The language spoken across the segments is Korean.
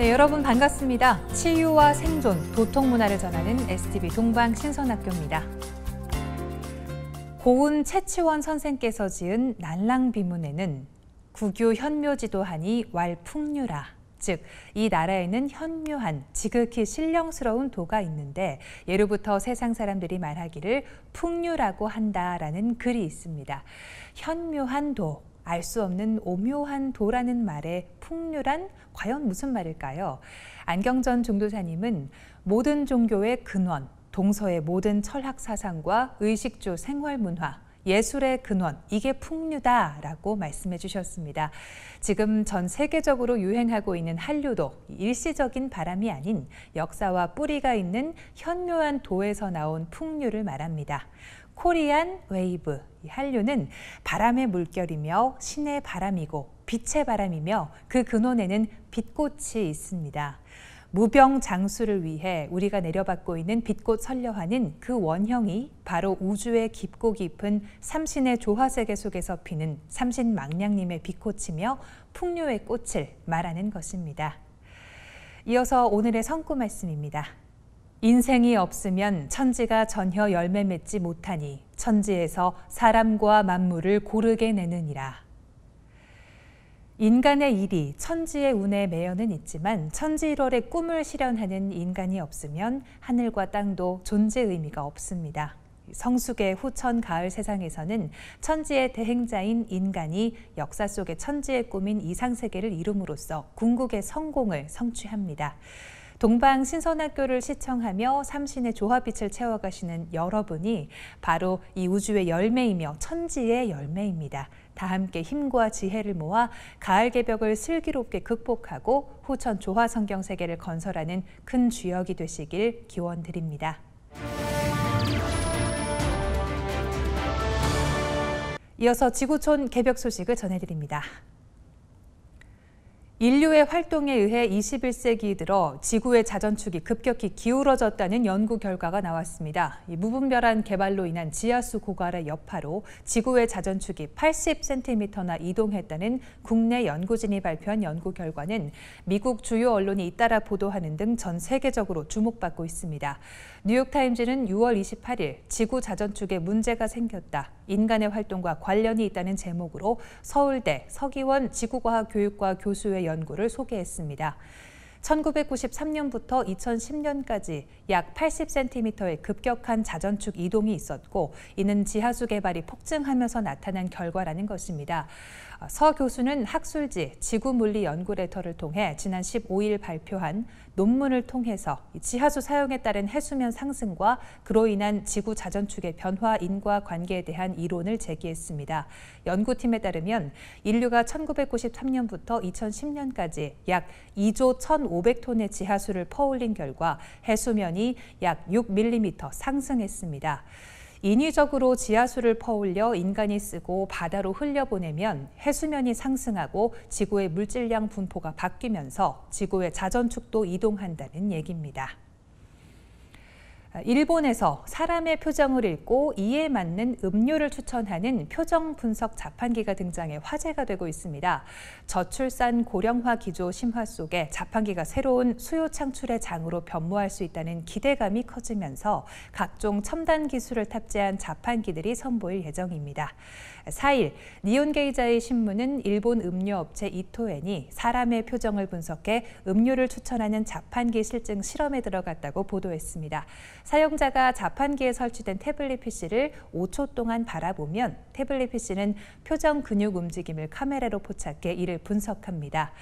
네, 여러분 반갑습니다. 치유와 생존, 도통 문화를 전하는 STV 동방신선학교입니다. 고운 채치원 선생께서 지은 난랑비문에는 구규 현묘지도하니 왈풍류라, 즉 이 나라에는 현묘한 지극히 신령스러운 도가 있는데 예로부터 세상 사람들이 말하기를 풍류라고 한다라는 글이 있습니다. 현묘한 도, 알 수 없는 오묘한 도라는 말에 풍류란 과연 무슨 말일까요? 안경전 중도사님은 모든 종교의 근원, 동서의 모든 철학 사상과 의식주 생활 문화, 예술의 근원, 이게 풍류다라고 말씀해 주셨습니다. 지금 전 세계적으로 유행하고 있는 한류도 일시적인 바람이 아닌 역사와 뿌리가 있는 현묘한 도에서 나온 풍류를 말합니다. 코리안 웨이브, 한류는 바람의 물결이며 신의 바람이고 빛의 바람이며 그 근원에는 빛꽃이 있습니다. 무병장수를 위해 우리가 내려받고 있는 빛꽃 선려화는 그 원형이 바로 우주의 깊고 깊은 삼신의 조화세계 속에서 피는 삼신망량님의 빛꽃이며 풍류의 꽃을 말하는 것입니다. 이어서 오늘의 성구 말씀입니다. 인생이 없으면 천지가 전혀 열매 맺지 못하니 천지에서 사람과 만물을 고르게 내느니라. 인간의 일이 천지의 운에 매여는 있지만 천지일월의 꿈을 실현하는 인간이 없으면 하늘과 땅도 존재 의미가 없습니다. 성숙의 후천 가을 세상에서는 천지의 대행자인 인간이 역사 속의 천지의 꿈인 이상세계를 이룸으로써 궁극의 성공을 성취합니다. 동방신선학교를 시청하며 삼신의 조화빛을 채워가시는 여러분이 바로 이 우주의 열매이며 천지의 열매입니다. 다 함께 힘과 지혜를 모아 가을 개벽을 슬기롭게 극복하고 후천 조화 성경 세계를 건설하는 큰 주역이 되시길 기원드립니다. 이어서 지구촌 개벽 소식을 전해드립니다. 인류의 활동에 의해 21세기 들어 지구의 자전축이 급격히 기울어졌다는 연구 결과가 나왔습니다. 이 무분별한 개발로 인한 지하수 고갈의 여파로 지구의 자전축이 80cm나 이동했다는 국내 연구진이 발표한 연구 결과는 미국 주요 언론이 잇따라 보도하는 등 전 세계적으로 주목받고 있습니다. 뉴욕타임즈는 6월 28일 지구 자전축에 문제가 생겼다. 인간의 활동과 관련이 있다는 제목으로 서울대 서기원 지구과학교육과 교수의 연구를 소개했습니다. 1993년부터 2010년까지 약 80cm의 급격한 자전축 이동이 있었고 이는 지하수 개발이 폭증하면서 나타난 결과라는 것입니다. 서 교수는 학술지 지구물리연구레터를 통해 지난 15일 발표한 논문을 통해서 지하수 사용에 따른 해수면 상승과 그로 인한 지구 자전축의 변화 인과관계에 대한 이론을 제기했습니다. 연구팀에 따르면 인류가 1993년부터 2010년까지 약 2조 1,500톤의 지하수를 퍼올린 결과 해수면이 약 6mm 상승했습니다. 인위적으로 지하수를 퍼올려 인간이 쓰고 바다로 흘려보내면 해수면이 상승하고 지구의 물질량 분포가 바뀌면서 지구의 자전축도 이동한다는 얘기입니다. 일본에서 사람의 표정을 읽고 이에 맞는 음료를 추천하는 표정 분석 자판기가 등장해 화제가 되고 있습니다. 저출산 고령화 기조 심화 속에 자판기가 새로운 수요 창출의 장으로 변모할 수 있다는 기대감이 커지면서 각종 첨단 기술을 탑재한 자판기들이 선보일 예정입니다. 4일 니온게이자의 신문은 일본 음료업체 이토엔이 사람의 표정을 분석해 음료를 추천하는 자판기 실증 실험에 들어갔다고 보도했습니다. 사용자가 자판기에 설치된 태블릿 PC를 5초 동안 바라보면 태블릿 PC는 표정 근육 움직임을 카메라로 포착해 이를 분석합니다.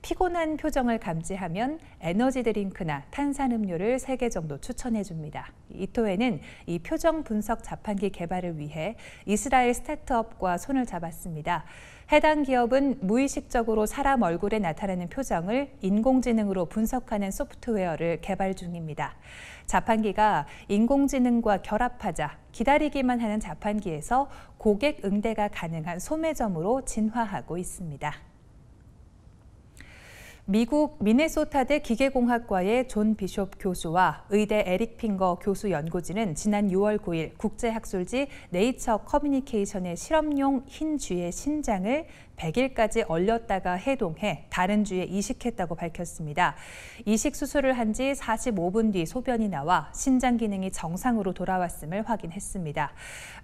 피곤한 표정을 감지하면 에너지 드링크나 탄산음료를 3개 정도 추천해 줍니다. 이토에는 이 표정 분석 자판기 개발을 위해 이스라엘 스타트업과 손을 잡았습니다. 해당 기업은 무의식적으로 사람 얼굴에 나타나는 표정을 인공지능으로 분석하는 소프트웨어를 개발 중입니다. 자판기가 인공지능과 결합하자 기다리기만 하는 자판기에서 고객 응대가 가능한 소매점으로 진화하고 있습니다. 미국 미네소타대 기계공학과의 존 비숍 교수와 의대 에릭 핑거 교수 연구진은 지난 6월 9일 국제학술지 네이처 커뮤니케이션의 실험용 흰 쥐의 신장을 100일까지 얼렸다가 해동해 다른 쥐에 이식했다고 밝혔습니다. 이식 수술을 한 지 45분 뒤 소변이 나와 신장 기능이 정상으로 돌아왔음을 확인했습니다.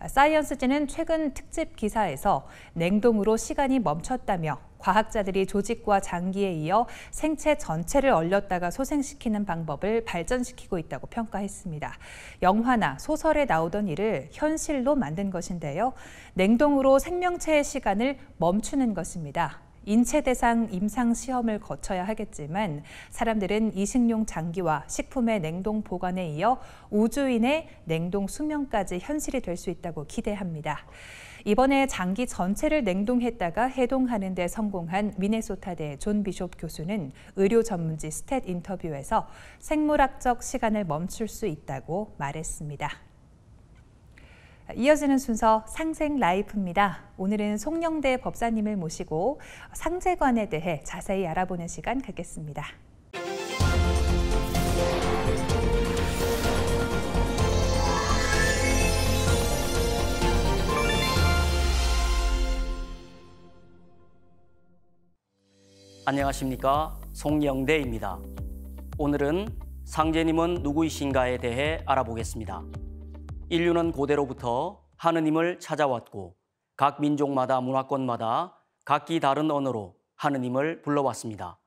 사이언스지는 최근 특집 기사에서 냉동으로 시간이 멈췄다며 과학자들이 조직과 장기에 이어 생체 전체를 얼렸다가 소생시키는 방법을 발전시키고 있다고 평가했습니다. 영화나 소설에 나오던 일을 현실로 만든 것인데요. 냉동으로 생명체의 시간을 멈추는 것입니다. 인체 대상 임상 시험을 거쳐야 하겠지만 사람들은 이식용 장기와 식품의 냉동 보관에 이어 우주인의 냉동 수명까지 현실이 될 수 있다고 기대합니다. 이번에 장기 전체를 냉동했다가 해동하는 데 성공한 미네소타대 존 비숍 교수는 의료 전문지 스탯 인터뷰에서 생물학적 시간을 멈출 수 있다고 말했습니다. 이어지는 순서 상생 라이프입니다. 오늘은 송영대 법사님을 모시고 상제관에 대해 자세히 알아보는 시간 갖겠습니다. 안녕하십니까, 송영대입니다. 오늘은 상제님은 누구이신가에 대해 알아보겠습니다. 인류는 고대로부터 하느님을 찾아왔고 각 민족마다 문화권마다 각기 다른 언어로 하느님을 불러왔습니다.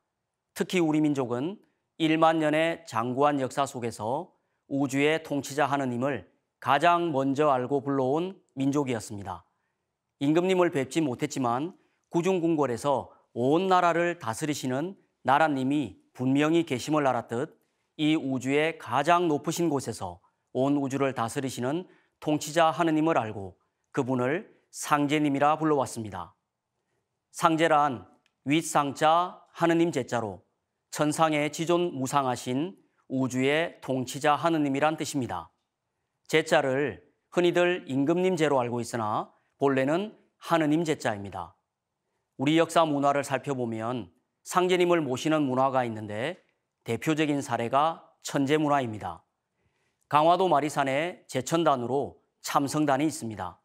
특히 우리 민족은 1만 년의 장구한 역사 속에서 우주의 통치자 하느님을 가장 먼저 알고 불러온 민족이었습니다. 임금님을 뵙지 못했지만 구중궁궐에서 온 나라를 다스리시는 나라님이 분명히 계심을 알았듯 이 우주의 가장 높으신 곳에서 온 우주를 다스리시는 통치자 하느님을 알고 그분을 상제님이라 불러왔습니다. 상제란 윗상자 하느님 제자로 천상의 지존 무상하신 우주의 통치자 하느님이란 뜻입니다. 제자를 흔히들 임금님 제로 알고 있으나 본래는 하느님 제자입니다. 우리 역사 문화를 살펴보면 상제님을 모시는 문화가 있는데 대표적인 사례가 천제 문화입니다. 강화도 마리산에 제천단으로 참성단이 있습니다.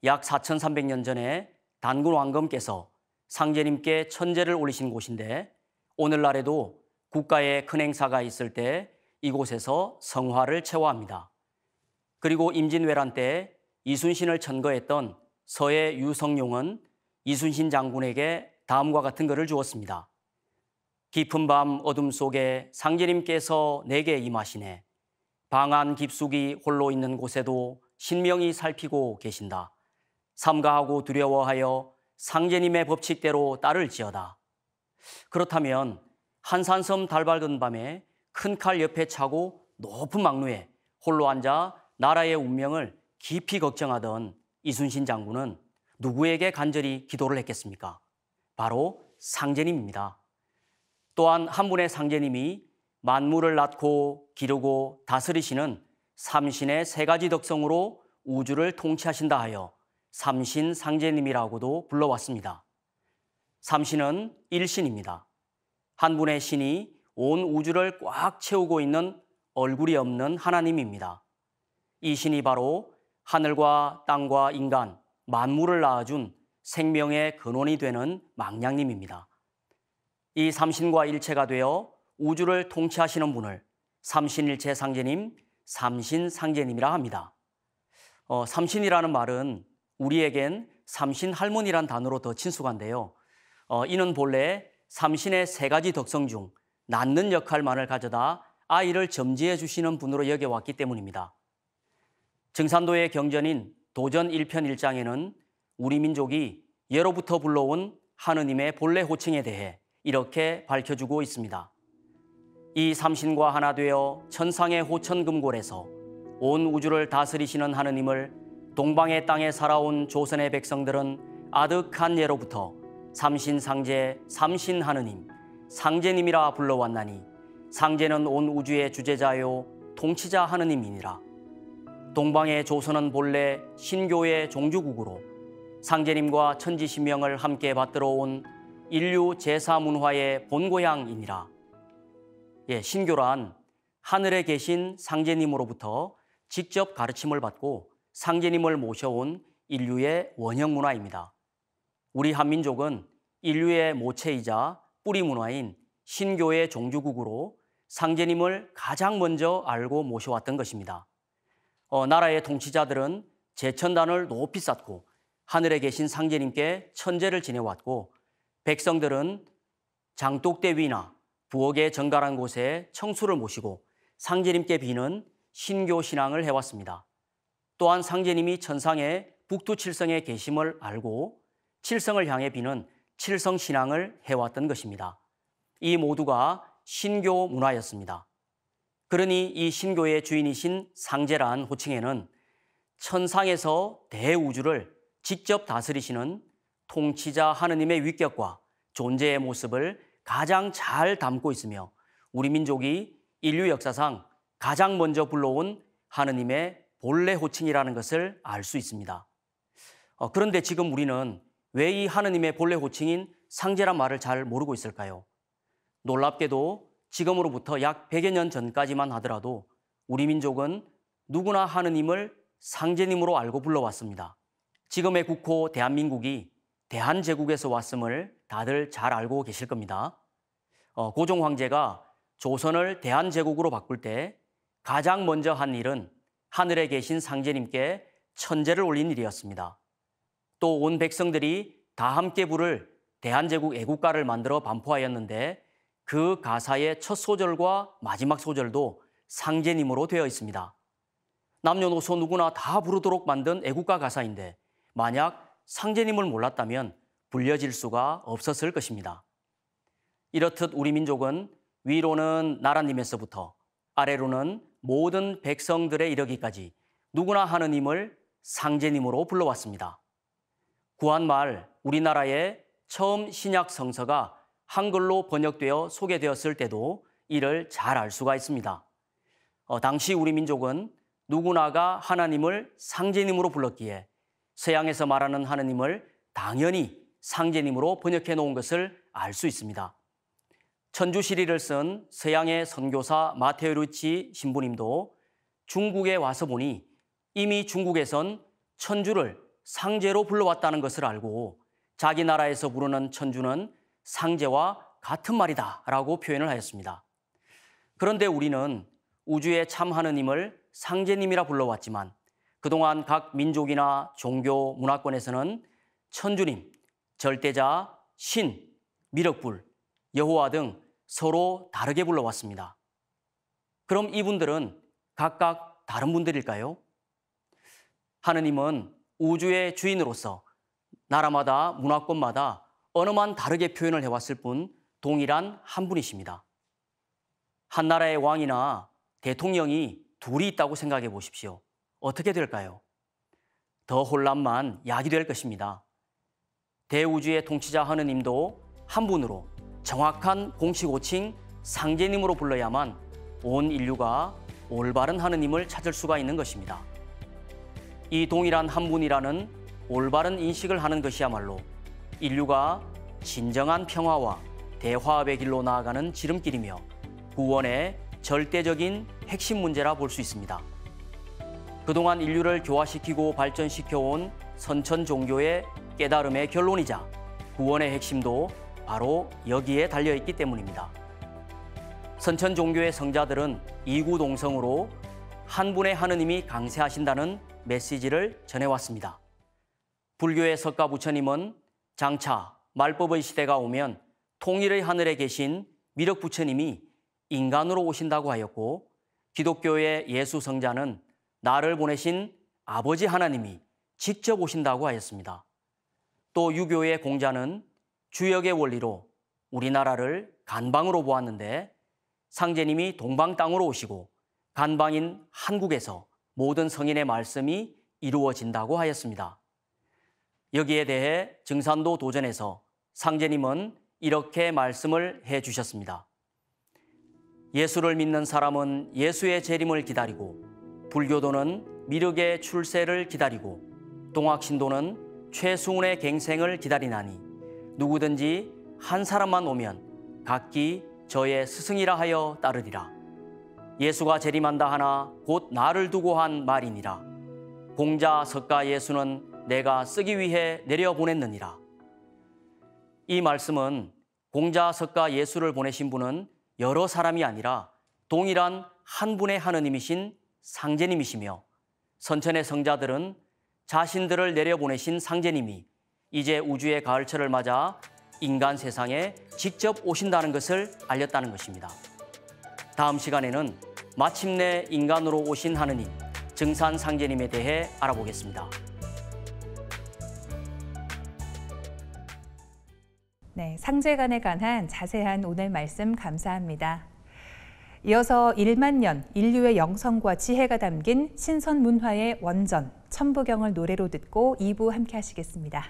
약 4,300년 전에 단군 왕검께서 상제님께 천제를 올리신 곳인데 오늘날에도 국가의 큰 행사가 있을 때 이곳에서 성화를 체화합니다. 그리고 임진왜란 때 이순신을 천거했던 서해 유성룡은 이순신 장군에게 다음과 같은 글을 주었습니다. 깊은 밤 어둠 속에 상제님께서 내게 임하시네. 방한 깊숙이 홀로 있는 곳에도 신명히 살피고 계신다. 삼가하고 두려워하여 상제님의 법칙대로 따를지어다. 그렇다면 한산섬 달밝은 밤에 큰 칼 옆에 차고 높은 망루에 홀로 앉아 나라의 운명을 깊이 걱정하던 이순신 장군은 누구에게 간절히 기도를 했겠습니까? 바로 상제님입니다. 또한 한 분의 상제님이 만물을 낳고 기르고 다스리시는 삼신의 세 가지 덕성으로 우주를 통치하신다 하여 삼신 상제님이라고도 불러왔습니다. 삼신은 일신입니다. 한 분의 신이 온 우주를 꽉 채우고 있는 얼굴이 없는 하나님입니다. 이 신이 바로 하늘과 땅과 인간, 만물을 낳아준 생명의 근원이 되는 망량님입니다. 이 삼신과 일체가 되어 우주를 통치하시는 분을 삼신일체 상제님, 삼신상제님이라 합니다. 삼신이라는 말은 우리에겐 삼신할머니란 단어로 더 친숙한데요. 이는 본래 삼신의 세 가지 덕성 중 낳는 역할만을 가져다 아이를 점지해 주시는 분으로 여겨왔기 때문입니다. 증산도의 경전인 도전 1편 1장에는 우리 민족이 예로부터 불러온 하느님의 본래 호칭에 대해 이렇게 밝혀주고 있습니다. 이 삼신과 하나 되어 천상의 호천금골에서 온 우주를 다스리시는 하느님을 동방의 땅에 살아온 조선의 백성들은 아득한 예로부터 삼신상제, 삼신하느님, 상제님이라 불러왔나니 상제는 온 우주의 주제자요 통치자 하느님이니라. 동방의 조선은 본래 신교의 종주국으로 상제님과 천지신명을 함께 받들어 온 인류 제사 문화의 본고향이니라. 신교란 하늘에 계신 상제님으로부터 직접 가르침을 받고 상제님을 모셔온 인류의 원형 문화입니다. 우리 한민족은 인류의 모체이자 뿌리 문화인 신교의 종주국으로 상제님을 가장 먼저 알고 모셔왔던 것입니다. 나라의 통치자들은 제천단을 높이 쌓고 하늘에 계신 상제님께 천제를 지내왔고, 백성들은 장독대 위나 부엌의 정갈한 곳에 청수를 모시고 상제님께 비는 신교 신앙을 해왔습니다. 또한 상제님이 천상의 북두칠성에 계심을 알고 칠성을 향해 비는 칠성 신앙을 해왔던 것입니다. 이 모두가 신교 문화였습니다. 그러니 이 신교의 주인이신 상제란 호칭에는 천상에서 대우주를 직접 다스리시는 통치자 하느님의 위격과 존재의 모습을 가장 잘 담고 있으며, 우리 민족이 인류 역사상 가장 먼저 불러온 하느님의 본래 호칭이라는 것을 알 수 있습니다. 그런데 지금 우리는 왜 이 하느님의 본래 호칭인 상제란 말을 잘 모르고 있을까요? 놀랍게도 지금으로부터 약 100여 년 전까지만 하더라도 우리 민족은 누구나 하느님을 상제님으로 알고 불러왔습니다. 지금의 국호 대한민국이 대한제국에서 왔음을 다들 잘 알고 계실 겁니다. 고종 황제가 조선을 대한제국으로 바꿀 때 가장 먼저 한 일은 하늘에 계신 상제님께 천제를 올린 일이었습니다. 또 온 백성들이 다 함께 부를 대한제국 애국가를 만들어 반포하였는데, 그 가사의 첫 소절과 마지막 소절도 상제님으로 되어 있습니다. 남녀노소 누구나 다 부르도록 만든 애국가 가사인데, 만약 상제님을 몰랐다면 불려질 수가 없었을 것입니다. 이렇듯 우리 민족은 위로는 나라님에서부터 아래로는 모든 백성들에 이르기까지 누구나 하느님을 상제님으로 불러왔습니다. 구한말 우리나라의 처음 신약 성서가 한글로 번역되어 소개되었을 때도 이를 잘 알 수가 있습니다. 당시 우리 민족은 누구나가 하나님을 상제님으로 불렀기에 서양에서 말하는 하느님을 당연히 상제님으로 번역해 놓은 것을 알 수 있습니다. 천주시리를 쓴 서양의 선교사 마테오 루치 신부님도 중국에 와서 보니 이미 중국에선 천주를 상제로 불러왔다는 것을 알고 자기 나라에서 부르는 천주는 상제와 같은 말이다 라고 표현을 하였습니다. 그런데 우리는 우주의 참 하느님을 상제님이라 불러왔지만 그동안 각 민족이나 종교 문화권에서는 천주님, 절대자, 신, 미륵불, 여호와 등 서로 다르게 불러왔습니다. 그럼 이분들은 각각 다른 분들일까요? 하느님은 우주의 주인으로서 나라마다 문화권마다 언어만 다르게 표현을 해왔을 뿐 동일한 한 분이십니다. 한 나라의 왕이나 대통령이 둘이 있다고 생각해 보십시오. 어떻게 될까요? 더 혼란만 야기될 것입니다. 대우주의 통치자 하느님도 한 분으로 정확한 공식 호칭 상제님으로 불러야만 온 인류가 올바른 하느님을 찾을 수가 있는 것입니다. 이 동일한 한 분이라는 올바른 인식을 하는 것이야말로 인류가 진정한 평화와 대화합의 길로 나아가는 지름길이며 구원의 절대적인 핵심 문제라 볼 수 있습니다. 그동안 인류를 교화시키고 발전시켜온 선천 종교의 깨달음의 결론이자 구원의 핵심도 바로 여기에 달려있기 때문입니다. 선천 종교의 성자들은 이구동성으로 한 분의 하느님이 강세하신다는 메시지를 전해왔습니다. 불교의 석가 부처님은 장차 말법의 시대가 오면 통일의 하늘에 계신 미륵 부처님이 인간으로 오신다고 하였고, 기독교의 예수 성자는 나를 보내신 아버지 하나님이 직접 오신다고 하였습니다. 또 유교의 공자는 주역의 원리로 우리나라를 간방으로 보았는데 상제님이 동방 땅으로 오시고 간방인 한국에서 모든 성인의 말씀이 이루어진다고 하였습니다. 여기에 대해 증산도 도전에서 상제님은 이렇게 말씀을 해주셨습니다. 예수를 믿는 사람은 예수의 재림을 기다리고, 불교도는 미륵의 출세를 기다리고, 동학신도는 최승훈의 갱생을 기다리나니 누구든지 한 사람만 오면 각기 저의 스승이라 하여 따르리라. 예수가 재림한다 하나 곧 나를 두고 한 말이니라. 공자 석가 예수는 내가 쓰기 위해 내려보냈느니라. 이 말씀은 공자 석가 예수를 보내신 분은 여러 사람이 아니라 동일한 한 분의 하느님이신 상제님이시며, 선천의 성자들은 자신들을 내려보내신 상제님이 이제 우주의 가을철을 맞아 인간 세상에 직접 오신다는 것을 알렸다는 것입니다. 다음 시간에는 마침내 인간으로 오신 하느님, 증산 상제님에 대해 알아보겠습니다. 네, 상제간에 관한 자세한 오늘 말씀 감사합니다. 이어서 1만 년 인류의 영성과 지혜가 담긴 신선문화의 원전, 천부경을 노래로 듣고 2부 함께 하시겠습니다.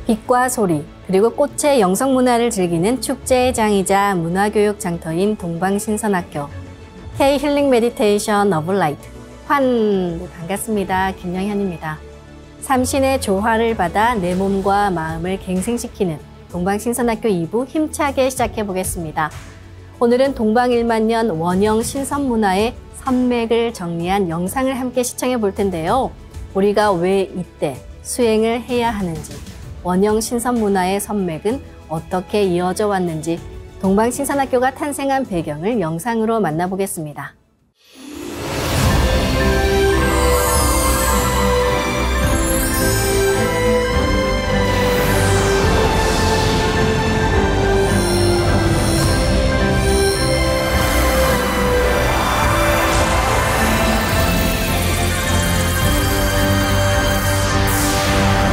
빛과 소리, 그리고 꽃의 영성문화를 즐기는 축제의 장이자 문화교육 장터인 동방신선학교 K-힐링 메디테이션 어브 라이트 반갑습니다. 김영현입니다. 삼신의 조화를 받아 내 몸과 마음을 갱생시키는 동방신선학교 2부 힘차게 시작해 보겠습니다. 오늘은 동방 1만 년 원형 신선문화의 선맥을 정리한 영상을 함께 시청해 볼 텐데요. 우리가 왜 이때 수행을 해야 하는지, 원형 신선문화의 선맥은 어떻게 이어져 왔는지, 동방신선학교가 탄생한 배경을 영상으로 만나보겠습니다.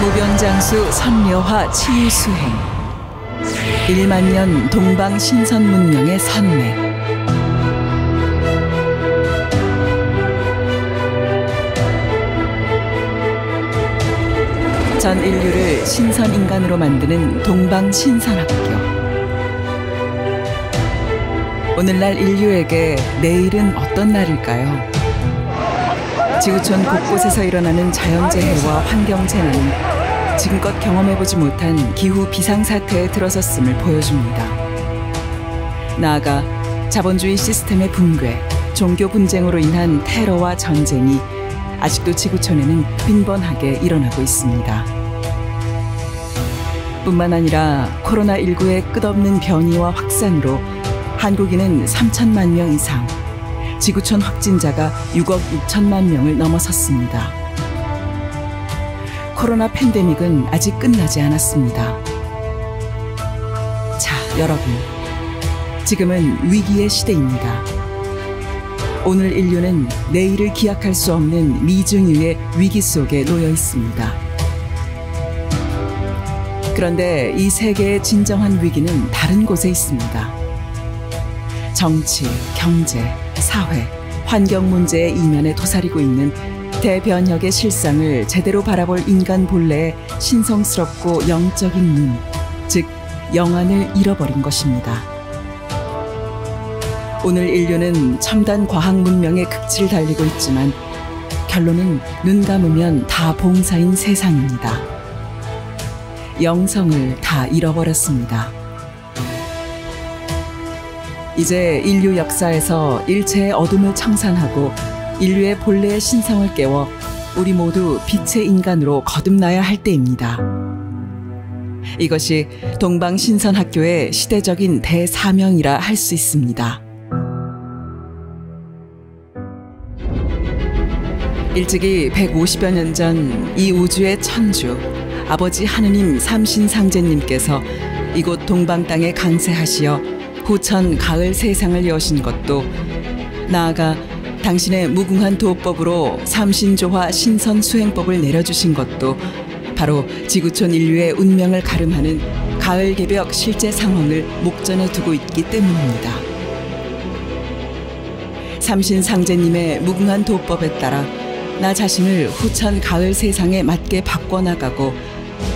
무병장수 선묘화 치유수행 1만년 동방신선문명의 선맥 전 인류를 신선인간으로 만드는 동방신선학교. 오늘날 인류에게 내일은 어떤 날일까요? 지구촌 곳곳에서 일어나는 자연재해와 환경재난은 지금껏 경험해보지 못한 기후 비상사태에 들어섰음을 보여줍니다. 나아가 자본주의 시스템의 붕괴, 종교 분쟁으로 인한 테러와 전쟁이 아직도 지구촌에는 빈번하게 일어나고 있습니다. 뿐만 아니라 코로나19의 끝없는 변이와 확산으로 한국인은 3천만 명 이상, 지구촌 확진자가 6억 6천만 명을 넘어섰습니다. 코로나 팬데믹은 아직 끝나지 않았습니다. 자, 여러분. 지금은 위기의 시대입니다. 오늘 인류는 내일을 기약할 수 없는 미중유의 위기 속에 놓여 있습니다. 그런데 이 세계의 진정한 위기는 다른 곳에 있습니다. 정치, 경제, 사회, 환경 문제의 이면에 도사리고 있는 대변혁의 실상을 제대로 바라볼 인간 본래의 신성스럽고 영적인 눈, 즉 영안을 잃어버린 것입니다. 오늘 인류는 첨단 과학 문명의 극치를 달리고 있지만 결론은 눈 감으면 다 봉사인 세상입니다. 영성을 다 잃어버렸습니다. 이제 인류 역사에서 일체의 어둠을 청산하고 인류의 본래의 신성을 깨워 우리 모두 빛의 인간으로 거듭나야 할 때입니다. 이것이 동방신선학교의 시대적인 대사명이라 할 수 있습니다. 일찍이 150여 년 전 이 우주의 천주, 아버지 하느님 삼신상제님께서 이곳 동방 땅에 강세하시어 후천 가을 세상을 여신 것도, 나아가 당신의 무궁한 도법으로 삼신조화 신선수행법을 내려주신 것도 바로 지구촌 인류의 운명을 가름하는 가을 개벽 실제 상황을 목전에 두고 있기 때문입니다. 삼신상제님의 무궁한 도법에 따라 나 자신을 후천 가을 세상에 맞게 바꿔나가고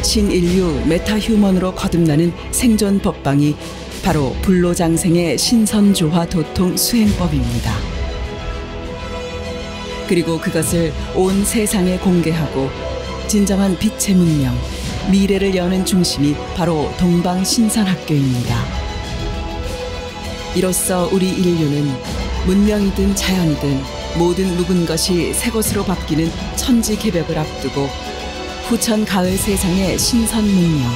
신인류 메타휴먼으로 거듭나는 생존 법방이 바로 불로장생의 신선조화 도통 수행법입니다. 그리고 그것을 온 세상에 공개하고 진정한 빛의 문명, 미래를 여는 중심이 바로 동방신선학교입니다. 이로써 우리 인류는 문명이든 자연이든 모든 묵은 것이 새 것으로 바뀌는 천지개벽을 앞두고 후천 가을 세상의 신선 문명,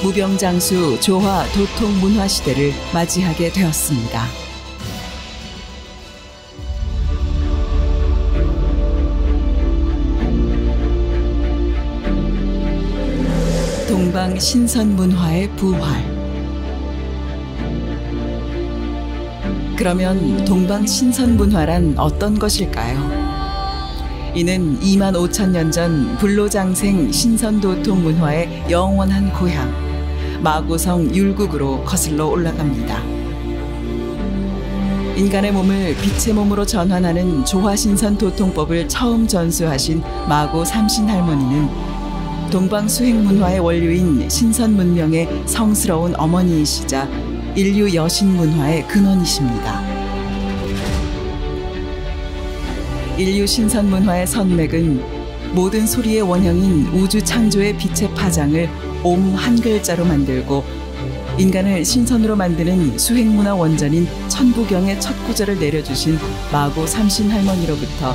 무병장수 조화 도통 문화 시대를 맞이하게 되었습니다. 동방 신선 문화의 부활. 그러면 동방 신선 문화란 어떤 것일까요? 이는 2만 5천 년 전 불로장생 신선도통 문화의 영원한 고향 마고성 율국으로 거슬러 올라갑니다. 인간의 몸을 빛의 몸으로 전환하는 조화신선도통법을 처음 전수하신 마고 삼신할머니는 동방수행 문화의 원료인 신선문명의 성스러운 어머니이시자 인류 여신 문화의 근원이십니다. 인류 신선 문화의 선맥은 모든 소리의 원형인 우주 창조의 빛의 파장을 옴 한 글자로 만들고 인간을 신선으로 만드는 수행문화 원전인 천부경의 첫 구절을 내려주신 마고 삼신할머니로부터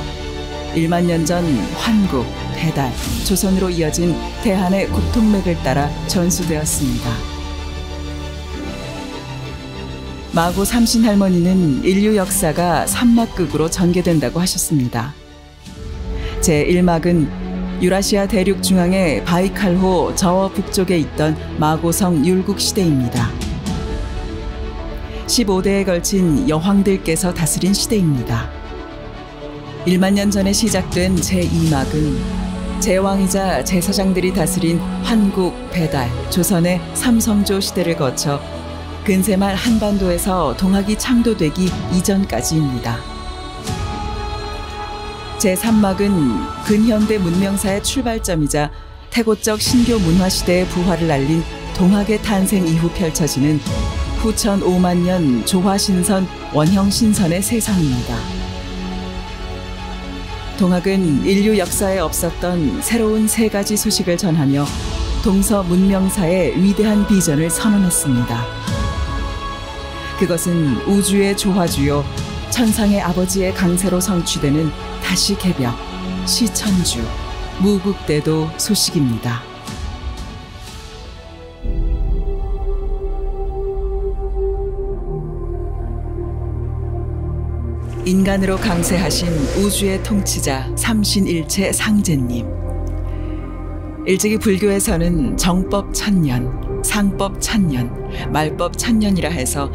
1만 년 전 환국, 배달, 조선으로 이어진 대한의 국통맥을 따라 전수되었습니다. 마고 삼신할머니는 인류 역사가 3막극으로 전개된다고 하셨습니다. 제1막은 유라시아 대륙 중앙의 바이칼호 저 북쪽에 있던 마고성 율국 시대입니다. 15대에 걸친 여황들께서 다스린 시대입니다. 1만 년 전에 시작된 제2막은 제왕이자 제사장들이 다스린 환국, 배달, 조선의 삼성조 시대를 거쳐 근세말 한반도에서 동학이 창도되기 이전까지입니다. 제3막은 근현대 문명사의 출발점이자 태고적 신교 문화 시대의 부활을 알린 동학의 탄생 이후 펼쳐지는 후천 5만 년 조화신선 원형신선의 세상입니다. 동학은 인류 역사에 없었던 새로운 세 가지 소식을 전하며 동서 문명사의 위대한 비전을 선언했습니다. 그것은 우주의 조화주요 천상의 아버지의 강세로 성취되는 다시 개벽, 시천주, 무국대도 소식입니다. 인간으로 강세하신 우주의 통치자 삼신일체 상제님. 일찍이 불교에서는 정법 천년, 상법 천년, 말법 천년이라 해서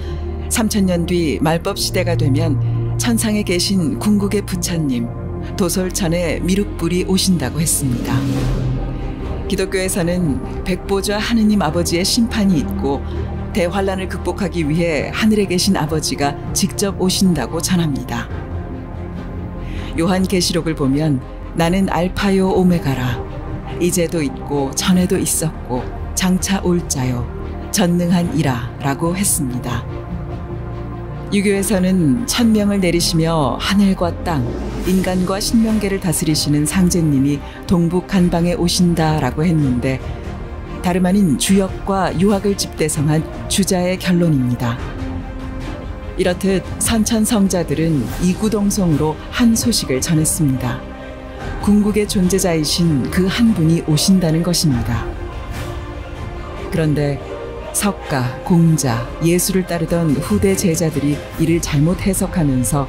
3000년 뒤 말법 시대가 되면 천상에 계신 궁극의 부처님, 도솔천의 미륵불이 오신다고 했습니다. 기독교에서는 백보좌 하느님 아버지의 심판이 있고 대환란을 극복하기 위해 하늘에 계신 아버지가 직접 오신다고 전합니다. 요한계시록을 보면 나는 알파요 오메가라, 이제도 있고 전에도 있었고 장차 올 자요 전능한 이라 라고 했습니다. 유교에서는 천명을 내리시며 하늘과 땅, 인간과 신명계를 다스리시는 상제님이 동북 한방에 오신다라고 했는데 다름 아닌 주역과 유학을 집대성한 주자의 결론입니다. 이렇듯 선천성자들은 이구동성으로 한 소식을 전했습니다. 궁극의 존재자이신 그 한 분이 오신다는 것입니다. 그런데 석가, 공자, 예수를 따르던 후대 제자들이 이를 잘못 해석하면서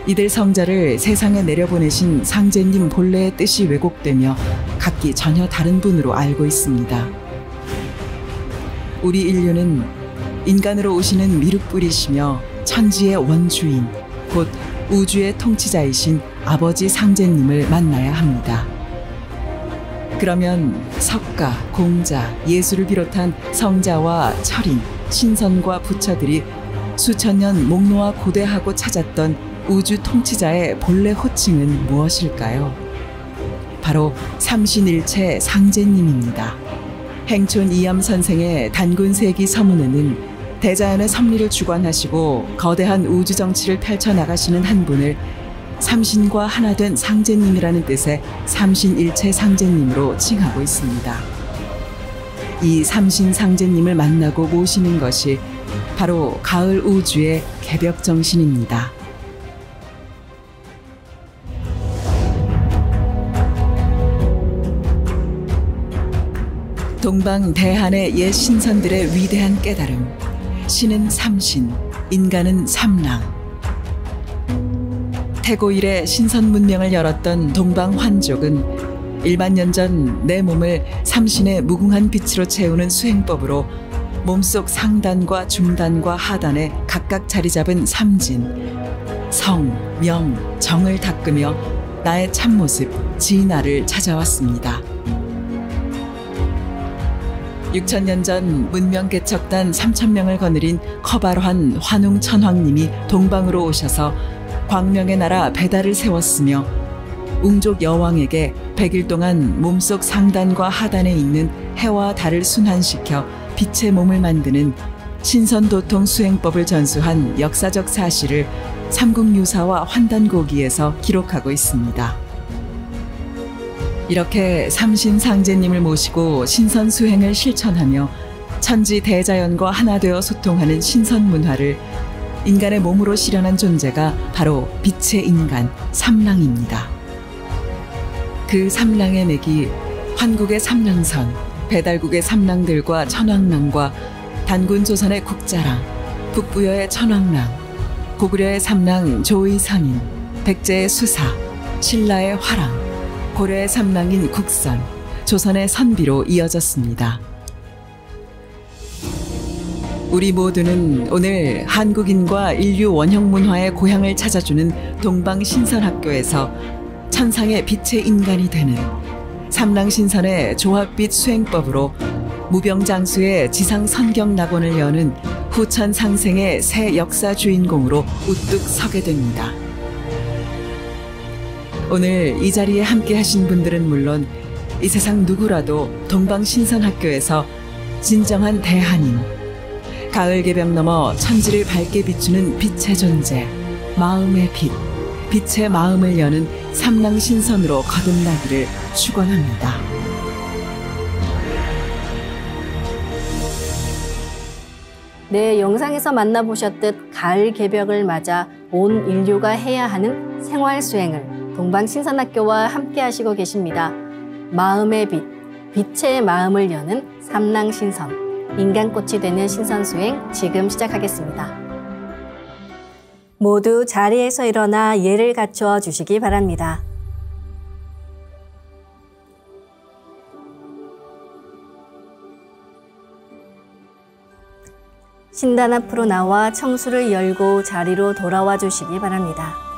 이들 성자를 세상에 내려보내신 상제님 본래의 뜻이 왜곡되며 각기 전혀 다른 분으로 알고 있습니다. 우리 인류는 인간으로 오시는 미륵불이시며 천지의 원주인, 곧 우주의 통치자이신 아버지 상제님을 만나야 합니다. 그러면 석가, 공자, 예수를 비롯한 성자와 철인, 신선과 부처들이 수천 년 목노아 고대하고 찾았던 우주 통치자의 본래 호칭은 무엇일까요? 바로 삼신일체 상제님입니다. 행촌 이암 선생의 단군세기 서문에는 대자연의 섭리를 주관하시고 거대한 우주 정치를 펼쳐나가시는 한 분을 삼신과 하나 된 상제님이라는 뜻의 삼신일체 상제님으로 칭하고 있습니다. 이 삼신 상제님을 만나고 모시는 것이 바로 가을 우주의 개벽 정신입니다. 동방 대한의 옛 신선들의 위대한 깨달음. 신은 삼신, 인간은 삼랑. 태고 이래 신선 문명을 열었던 동방 환족은 1만 년 전 내 몸을 삼신의 무궁한 빛으로 채우는 수행법으로 몸속 상단과 중단과 하단에 각각 자리 잡은 삼진, 성, 명, 정을 닦으며 나의 참모습, 진화를 찾아왔습니다. 6,000년 전 문명 개척단 3,000명을 거느린 커발환 환웅천황님이 동방으로 오셔서 광명의 나라 배달을 세웠으며 웅족 여왕에게 100일 동안 몸속 상단과 하단에 있는 해와 달을 순환시켜 빛의 몸을 만드는 신선도통 수행법을 전수한 역사적 사실을 삼국유사와 환단고기에서 기록하고 있습니다. 이렇게 삼신상제님을 모시고 신선수행을 실천하며 천지 대자연과 하나 되어 소통하는 신선문화를 인간의 몸으로 실현한 존재가 바로 빛의 인간, 삼랑입니다. 그 삼랑의 맥이 환국의 삼랑선, 배달국의 삼랑들과 천왕랑과 단군조선의 국자랑, 북부여의 천왕랑, 고구려의 삼랑 조의선인, 백제의 수사, 신라의 화랑, 고려의 삼랑인 국선, 조선의 선비로 이어졌습니다. 우리 모두는 오늘 한국인과 인류 원형문화의 고향을 찾아주는 동방신선학교에서 천상의 빛의 인간이 되는 삼랑신선의 조합빛 수행법으로 무병장수의 지상 선경 낙원을 여는 후천 상생의 새 역사 주인공으로 우뚝 서게 됩니다. 오늘 이 자리에 함께 하신 분들은 물론 이 세상 누구라도 동방신선학교에서 진정한 대한인, 가을 개벽 넘어 천지를 밝게 비추는 빛의 존재, 마음의 빛, 빛의 마음을 여는 삼랑신선으로 거듭나기를 축원합니다. 네, 영상에서 만나보셨듯 가을 개벽을 맞아 온 인류가 해야 하는 생활 수행을 동방신선학교와 함께 하시고 계십니다. 마음의 빛, 빛의 마음을 여는 삼랑신선, 인간꽃이 되는 신선수행 지금 시작하겠습니다. 모두 자리에서 일어나 예를 갖추어 주시기 바랍니다. 신단 앞으로 나와 청수를 열고 자리로 돌아와 주시기 바랍니다.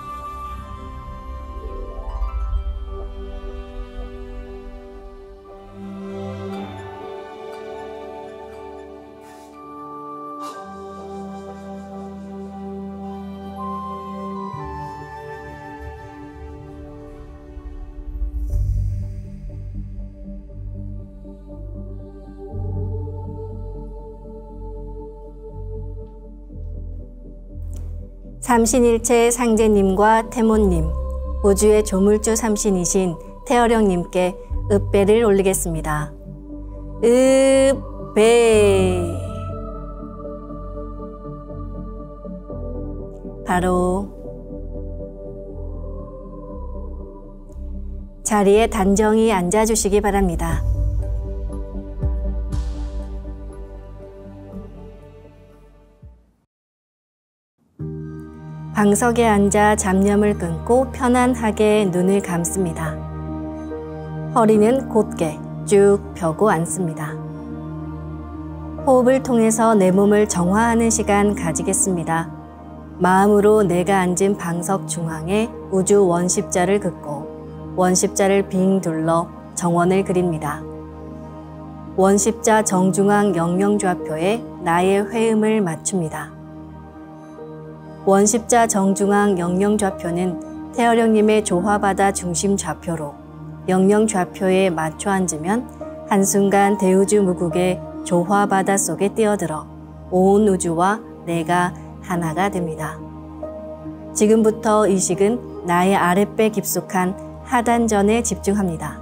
삼신일체 상제님과 태모님, 우주의 조물주 삼신이신 태어령님께 읍배를 올리겠습니다. 읍배. 바로 자리에 단정히 앉아주시기 바랍니다. 방석에 앉아 잡념을 끊고 편안하게 눈을 감습니다. 허리는 곧게 쭉 펴고 앉습니다. 호흡을 통해서 내 몸을 정화하는 시간 가지겠습니다. 마음으로 내가 앉은 방석 중앙에 우주 원십자를 긋고 원십자를 빙 둘러 정원을 그립니다. 원십자 정중앙 영영좌표에 나의 회음을 맞춥니다. 원십자 정중앙 영영좌표는 태어령님의 조화바다 중심 좌표로 영영좌표에 맞춰 앉으면 한순간 대우주 무국의 조화바다 속에 뛰어들어 온 우주와 내가 하나가 됩니다. 지금부터 이 식은 나의 아랫배 깊숙한 하단전에 집중합니다.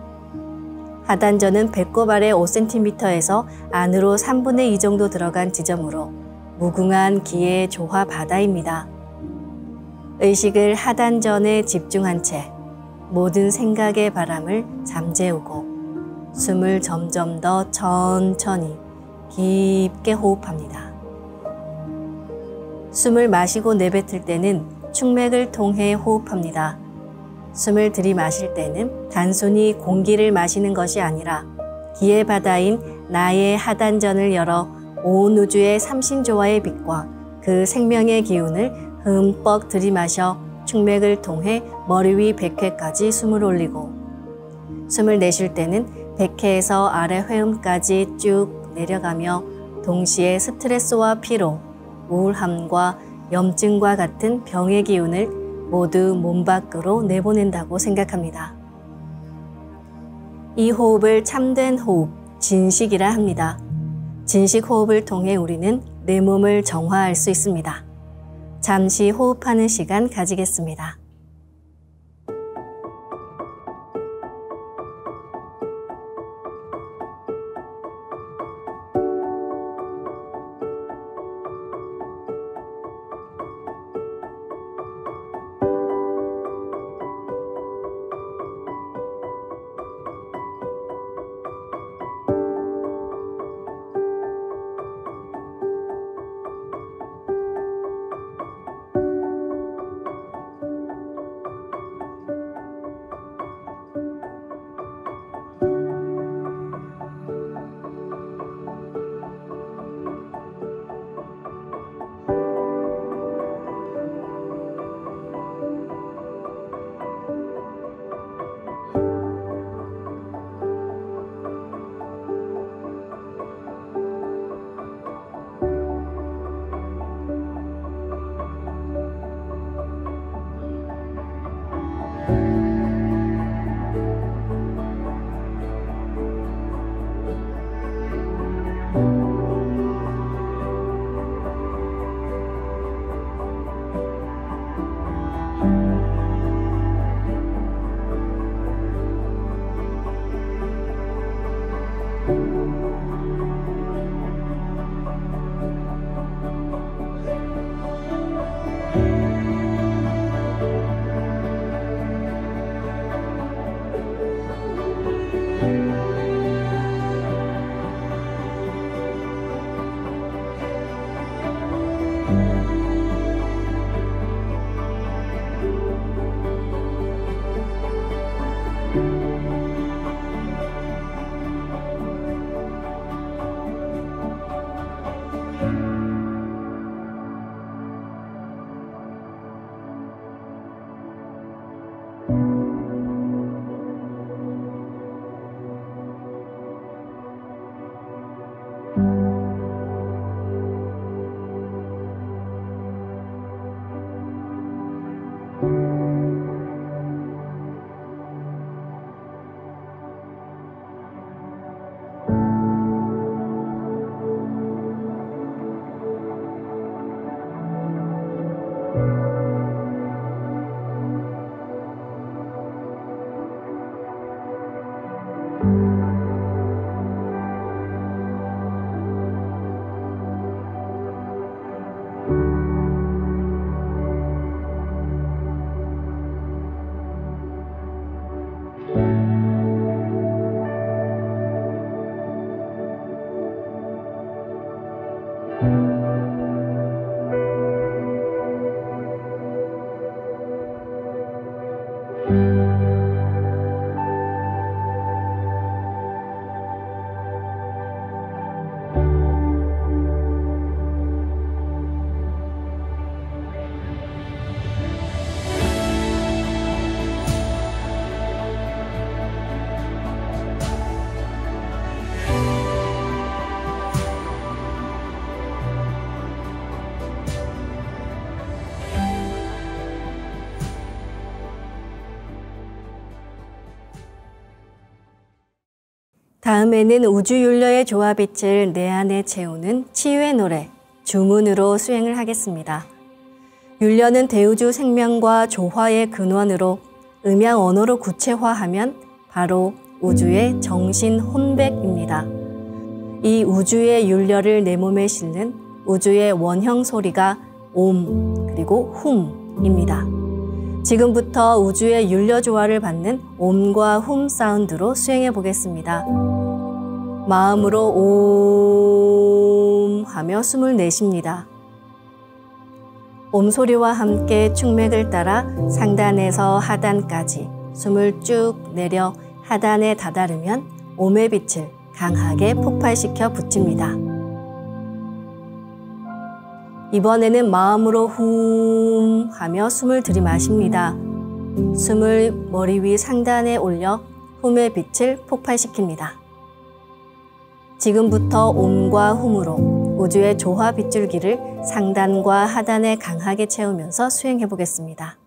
하단전은 배꼽 아래 5cm에서 안으로 3분의 2 정도 들어간 지점으로 무궁한 기의 조화 바다입니다. 의식을 하단전에 집중한 채 모든 생각의 바람을 잠재우고 숨을 점점 더 천천히 깊게 호흡합니다. 숨을 마시고 내뱉을 때는 충맥을 통해 호흡합니다. 숨을 들이마실 때는 단순히 공기를 마시는 것이 아니라 기의 바다인 나의 하단전을 열어 온 우주의 삼신조화의 빛과 그 생명의 기운을 흠뻑 들이마셔 충맥을 통해 머리 위 백회까지 숨을 올리고 숨을 내쉴 때는 백회에서 아래 회음까지 쭉 내려가며 동시에 스트레스와 피로, 우울함과 염증과 같은 병의 기운을 모두 몸 밖으로 내보낸다고 생각합니다. 이 호흡을 참된 호흡, 진식이라 합니다. 진식 호흡을 통해 우리는 내 몸을 정화할 수 있습니다. 잠시 호흡하는 시간 가지겠습니다. 다음에는 우주윤려의 조화빛을 내 안에 채우는 치유의 노래, 주문으로 수행을 하겠습니다. 윤려는 대우주 생명과 조화의 근원으로 음양 언어로 구체화하면 바로 우주의 정신 혼백입니다. 이 우주의 윤려를 내 몸에 실는 우주의 원형 소리가 옴 그리고 훔입니다. 지금부터 우주의 윤려 조화를 받는 옴과 훔 사운드로 수행해 보겠습니다. 마음으로 옴 하며 숨을 내쉽니다. 옴 소리와 함께 충맥을 따라 상단에서 하단까지 숨을 쭉 내려 하단에 다다르면 옴의 빛을 강하게 폭발시켜 붙입니다. 이번에는 마음으로 훔 하며 숨을 들이마십니다. 숨을 머리 위 상단에 올려 훔의 빛을 폭발시킵니다. 지금부터 옴과 훔으로 우주의 조화 빗줄기를 상단과 하단에 강하게 채우면서 수행해 보겠습니다.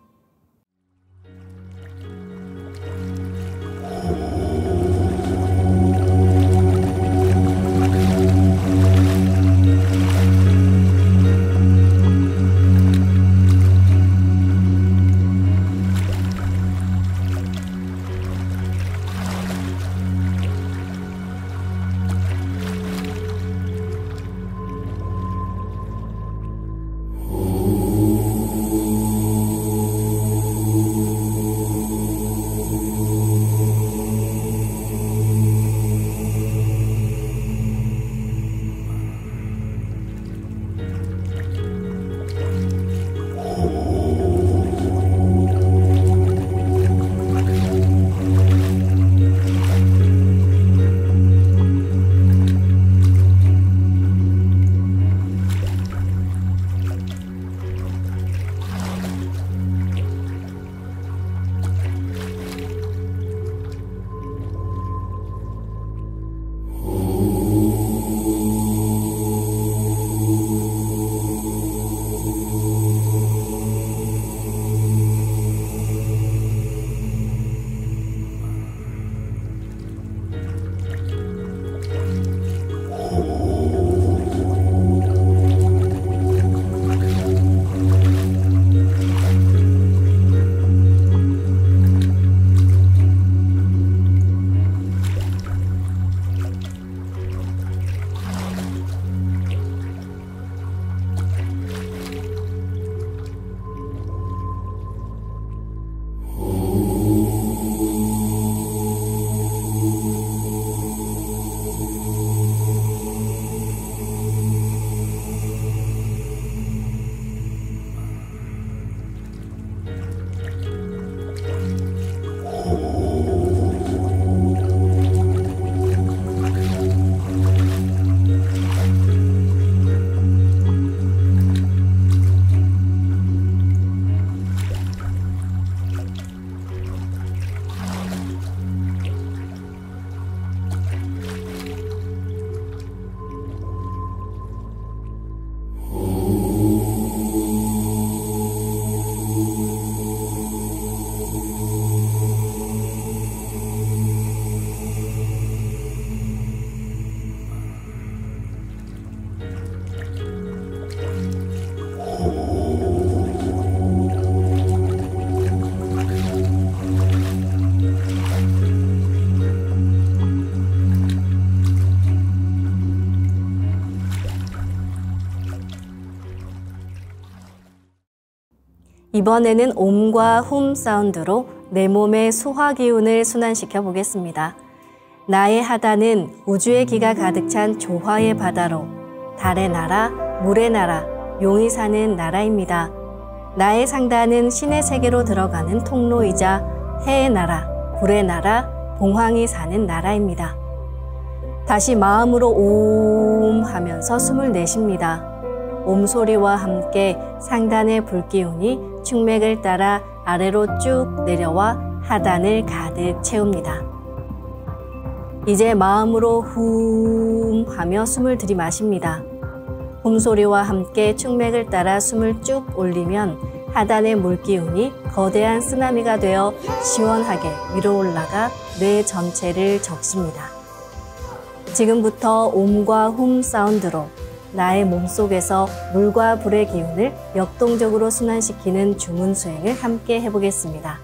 이번에는 옴과 훔 사운드로 내 몸의 수화 기운을 순환시켜 보겠습니다. 나의 하단은 우주의 기가 가득 찬 조화의 바다로 달의 나라, 물의 나라, 용이 사는 나라입니다. 나의 상단은 신의 세계로 들어가는 통로이자 해의 나라, 불의 나라, 봉황이 사는 나라입니다. 다시 마음으로 옴 하면서 숨을 내쉽니다. 옴 소리와 함께 상단의 불기운이 충맥을 따라 아래로 쭉 내려와 하단을 가득 채웁니다. 이제 마음으로 훔 하며 숨을 들이마십니다. 훔 소리와 함께 충맥을 따라 숨을 쭉 올리면 하단의 물기운이 거대한 쓰나미가 되어 시원하게 위로 올라가 뇌 전체를 적십니다. 지금부터 옴과 훔 사운드로 나의 몸속에서 물과 불의 기운을 역동적으로 순환시키는 주문 수행을 함께 해보겠습니다.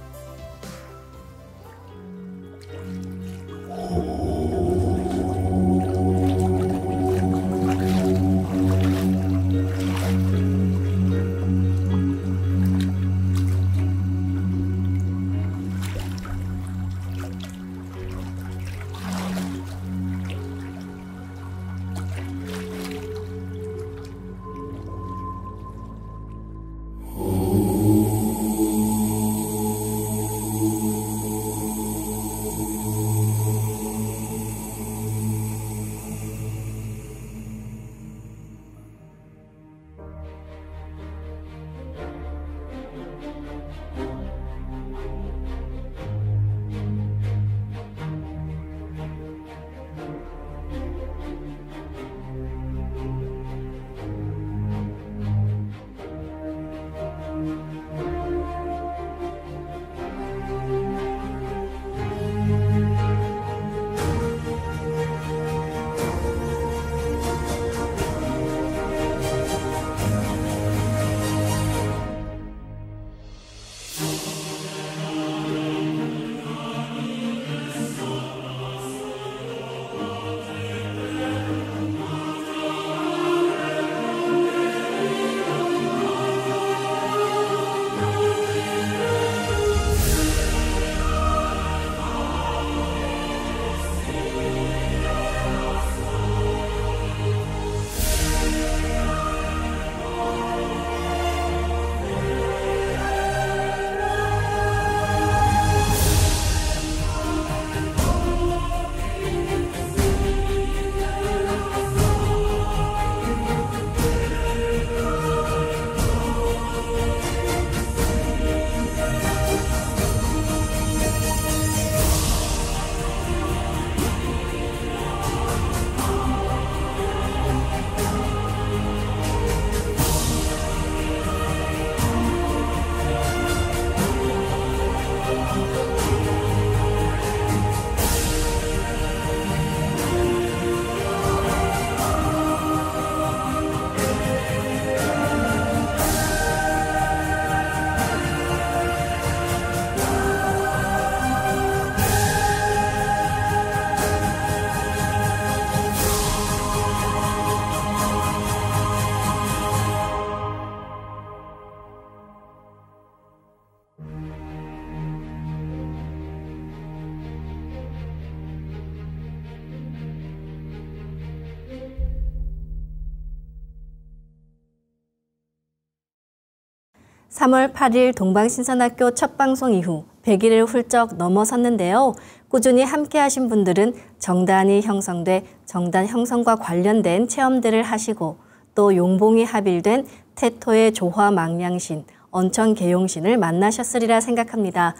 (3월 8일) 동방신선학교 첫 방송 이후 100일을 훌쩍 넘어섰는데요. 꾸준히 함께 하신 분들은 정단이 형성돼 정단 형성과 관련된 체험들을 하시고 또 용봉이 합일된 태토의 조화망량신, 언천계용신을 만나셨으리라 생각합니다.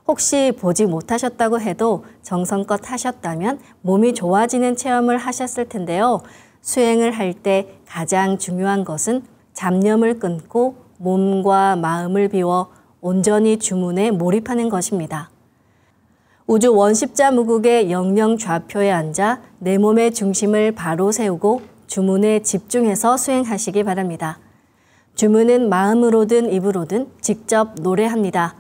혹시 보지 못하셨다고 해도 정성껏 하셨다면 몸이 좋아지는 체험을 하셨을 텐데요. 수행을 할 때 가장 중요한 것은 잡념을 끊고 몸과 마음을 비워 온전히 주문에 몰입하는 것입니다. 우주 원십자 무국의 영영 좌표에 앉아 내 몸의 중심을 바로 세우고 주문에 집중해서 수행하시기 바랍니다. 주문은 마음으로든 입으로든 직접 노래합니다.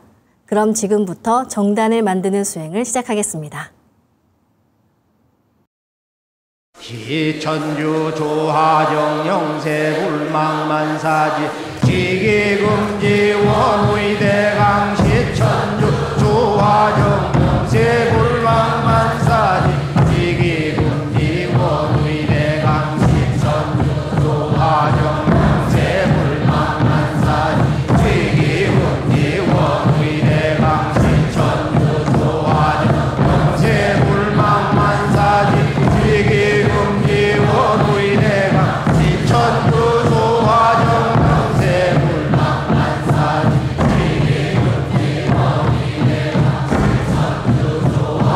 그럼 지금부터 정단을 만드는 수행을 시작하겠습니다. 기천주 조하정 영세 불망만사지 지기금지 원의대강 시천주 조화정 명세불망만사지 지기금지 원의대강 시천주 조화정 명세불망만사지 지기금지 원의대강 시천주 조화정 명세불망만사지 지기금지 원의대강 시천주 조화정 명세불망만사지 지기금지 원의대강 시천주 조화정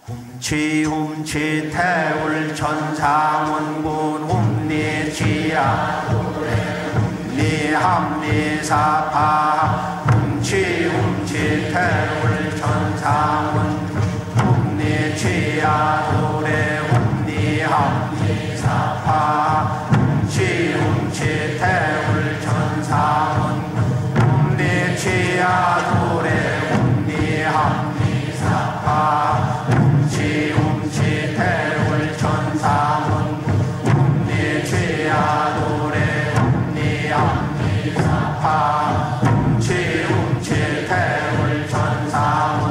훔치 태울 천상원군 훔리치야 훔리합리사파 훔치 태울 천상원 훔리치야 도래 훔리합리사파 훔치 태울 천상원 훔리치야 도래 훔리합리사파 훔치 태울 천상원 훔리치야 도래 훔리합리사파 훔치 태울 천상원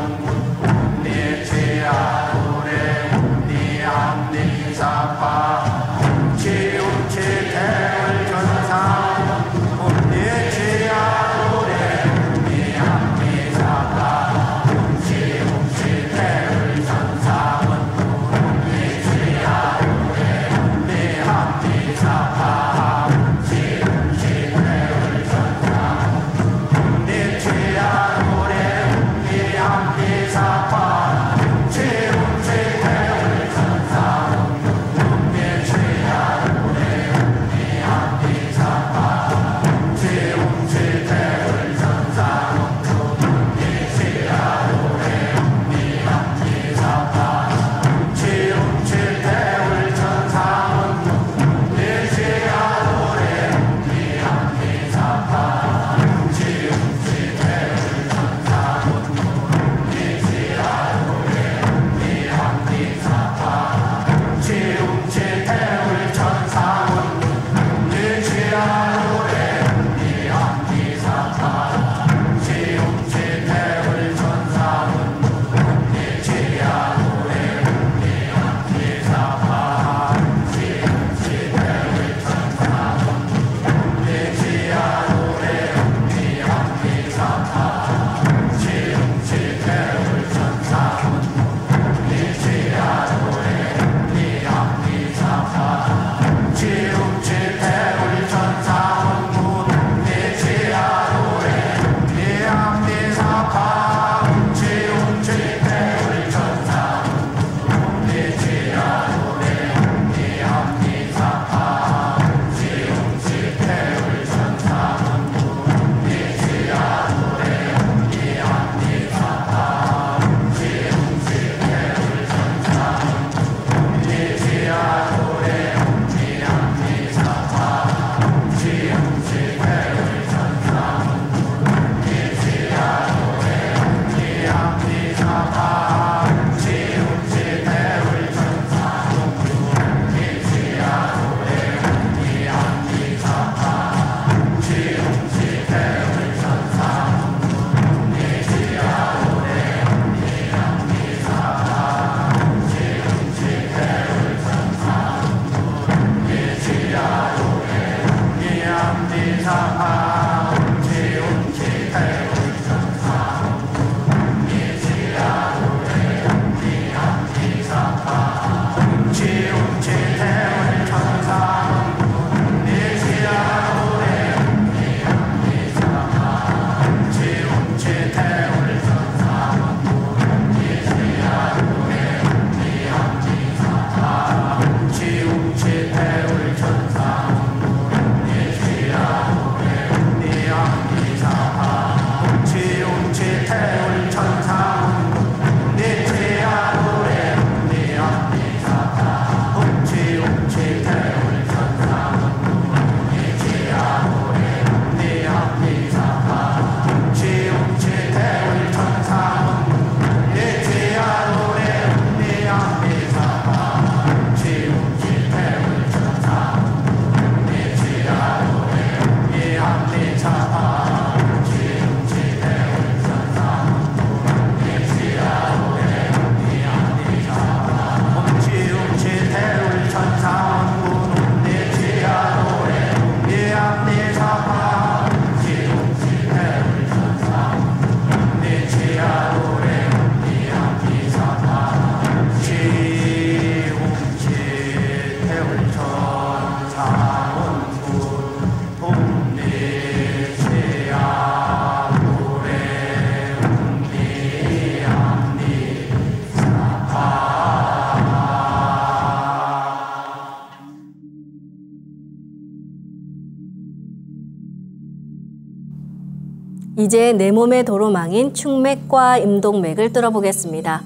이제 내 몸의 도로망인 축맥과 임동맥을 뚫어보겠습니다.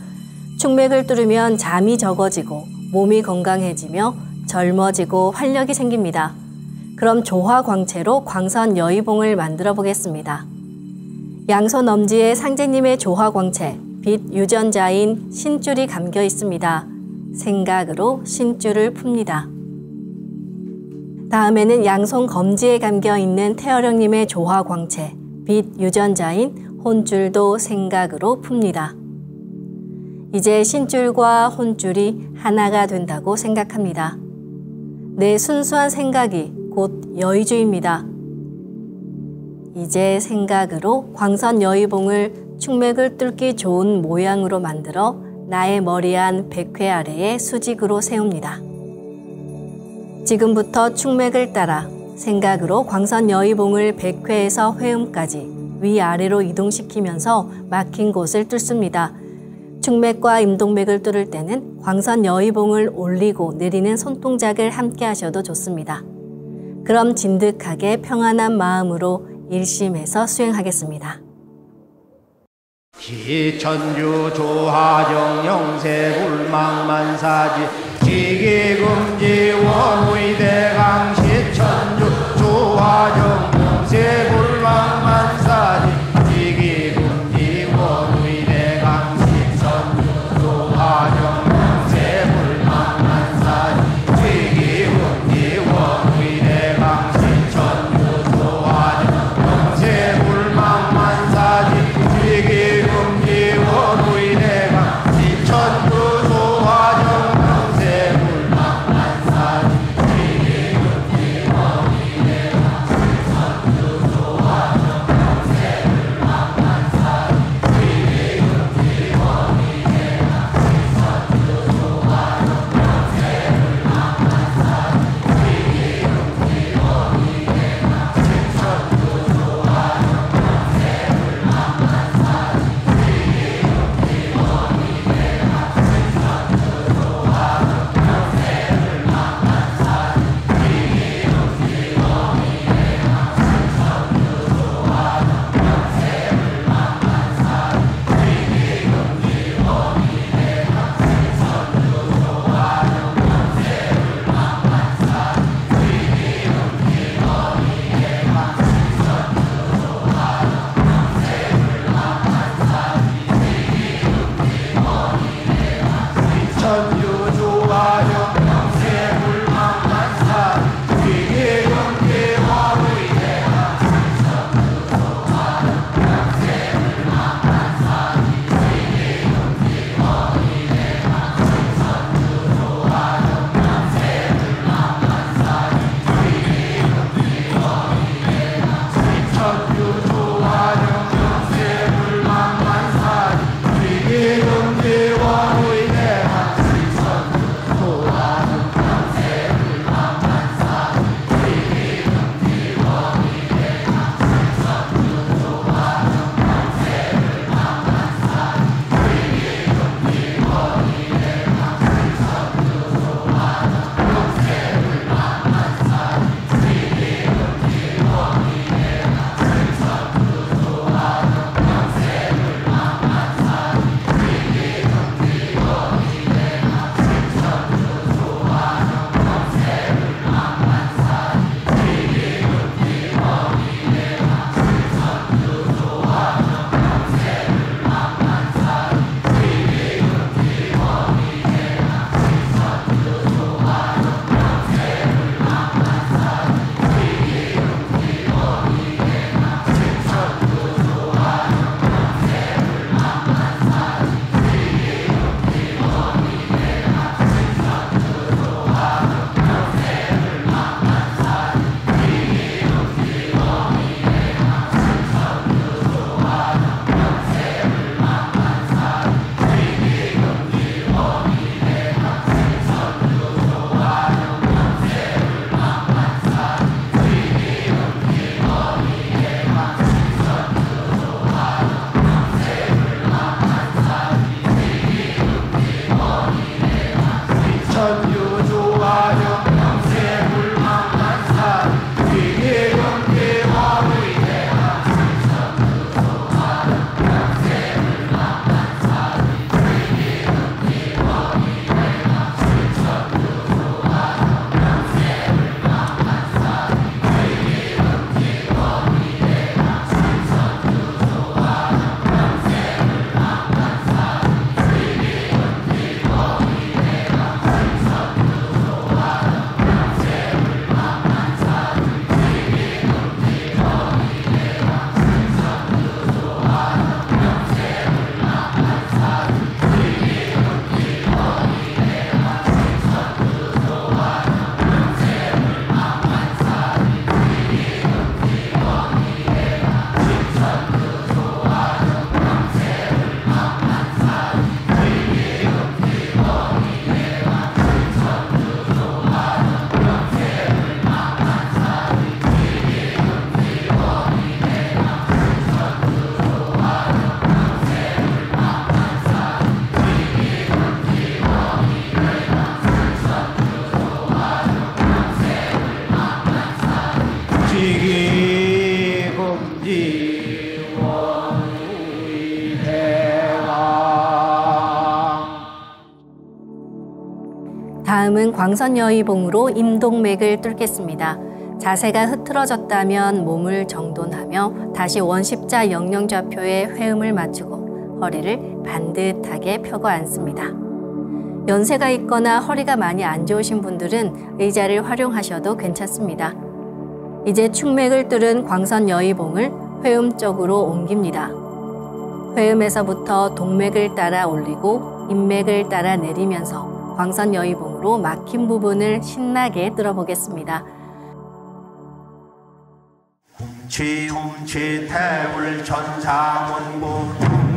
축맥을 뚫으면 잠이 적어지고 몸이 건강해지며 젊어지고 활력이 생깁니다. 그럼 조화광채로 광선 여의봉을 만들어 보겠습니다. 양손 엄지에 상제님의 조화광채, 빛 유전자인 신줄이 감겨 있습니다. 생각으로 신줄을 풉니다. 다음에는 양손 검지에 감겨 있는 태어령님의 조화광채, 빛 유전자인 혼줄도 생각으로 풉니다. 이제 신줄과 혼줄이 하나가 된다고 생각합니다. 내 순수한 생각이 곧 여의주입니다. 이제 생각으로 광선 여의봉을 축맥을 뚫기 좋은 모양으로 만들어 나의 머리 안 백회 아래에 수직으로 세웁니다. 지금부터 축맥을 따라 생각으로 광선 여의봉을 백회에서 회음까지 위아래로 이동시키면서 막힌 곳을 뚫습니다. 축맥과 임동맥을 뚫을 때는 광선 여의봉을 올리고 내리는 손동작을 함께 하셔도 좋습니다. 그럼 진득하게 평안한 마음으로 일심해서 수행하겠습니다. 기천주 조하정 영세불망만사지 지기금지 원의대강 시천주 조하정 영세불망만사지 지기금지 원의대강 시천주 조하정 영세불망만사지 지기금지 원의대강 시천주 조하정 영세불망만사지 지기금지 원의대강 시천주 조하정 영세불망만사지 지기금지 원의대강 시천주 조하정 다음은 광선여의봉으로 임동맥을 뚫겠습니다. 자세가 흐트러졌다면 몸을 정돈하며 다시 원십자 영영좌표에 회음을 맞추고 허리를 반듯하게 펴고 앉습니다. 연세가 있거나 허리가 많이 안 좋으신 분들은 의자를 활용하셔도 괜찮습니다. 이제 축맥을 뚫은 광선여의봉을 회음 쪽으로 옮깁니다. 회음에서부터 동맥을 따라 올리고 인맥을 따라 내리면서 광선여의봉으로 막힌 부분을 신나게 뚫어보겠습니다. 훔치 태울 천사문구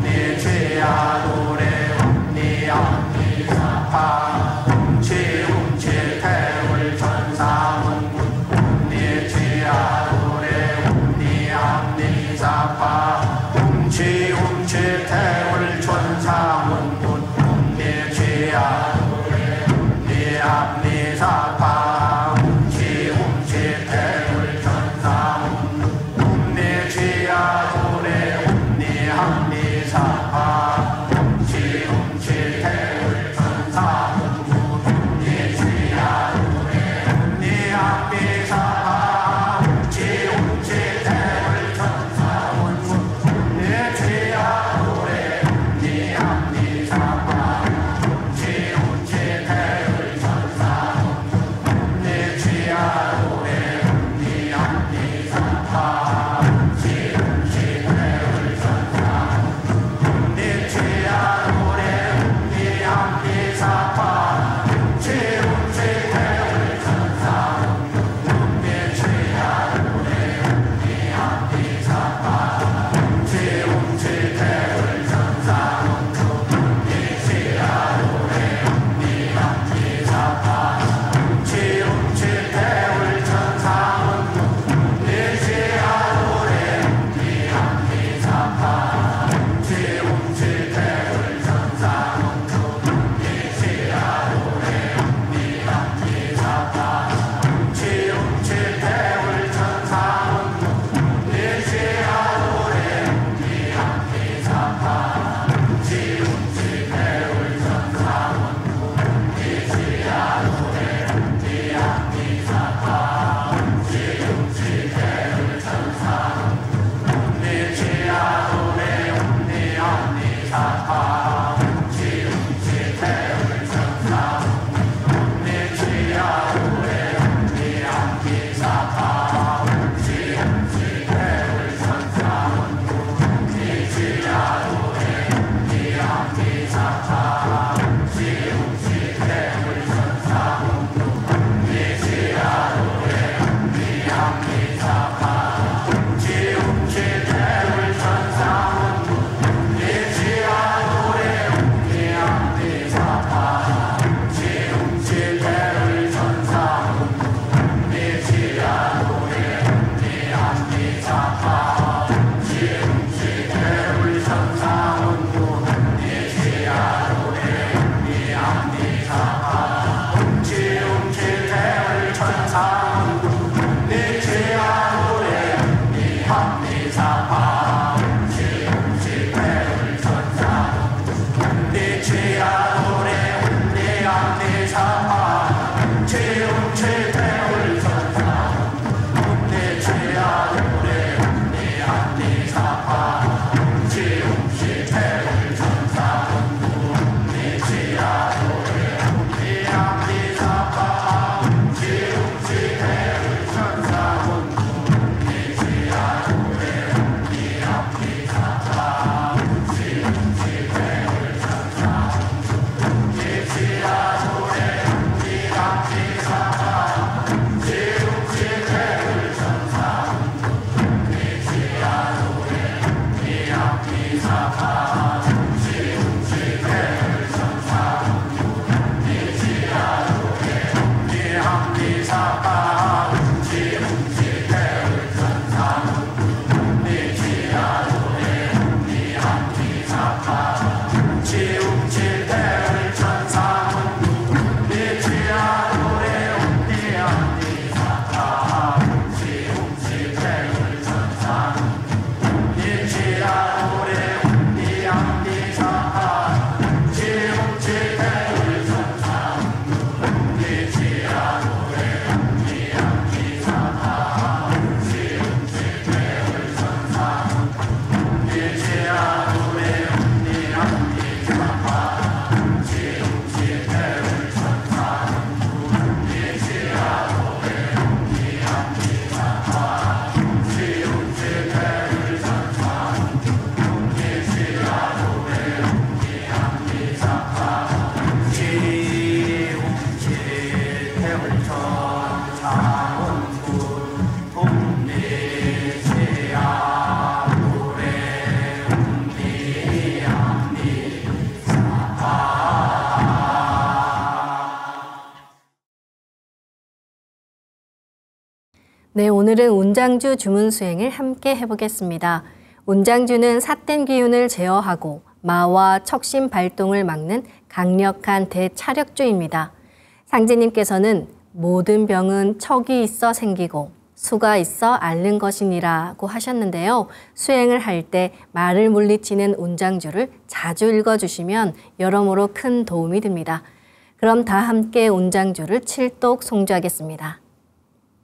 네 죄야 노래 네 앞니 사파 훔치 태울 천사문구 네 죄야 노래 네 앞니 사파 훔치 태울 천사문구 네 죄야 노래 네 앞니 사파 훔치 태울 천사문구 네 죄야 노래 네 앞니 사파 훔치 태울 천사문구 네 죄야 노래 네 앞니 사파 훔치 태울 천사문구 네 죄야 노래 네 앞니 사파 훔치 태울 천사문구 네, 오늘은 운장주 주문 수행을 함께 해보겠습니다. 운장주는 삿된 기운을 제어하고 마와 척신 발동을 막는 강력한 대차력주입니다. 상제님께서는 모든 병은 척이 있어 생기고 수가 있어 앓는 것이니라고 하셨는데요. 수행을 할 때 말을 물리치는 운장주를 자주 읽어주시면 여러모로 큰 도움이 됩니다. 그럼 다 함께 운장주를 7독 송주하겠습니다.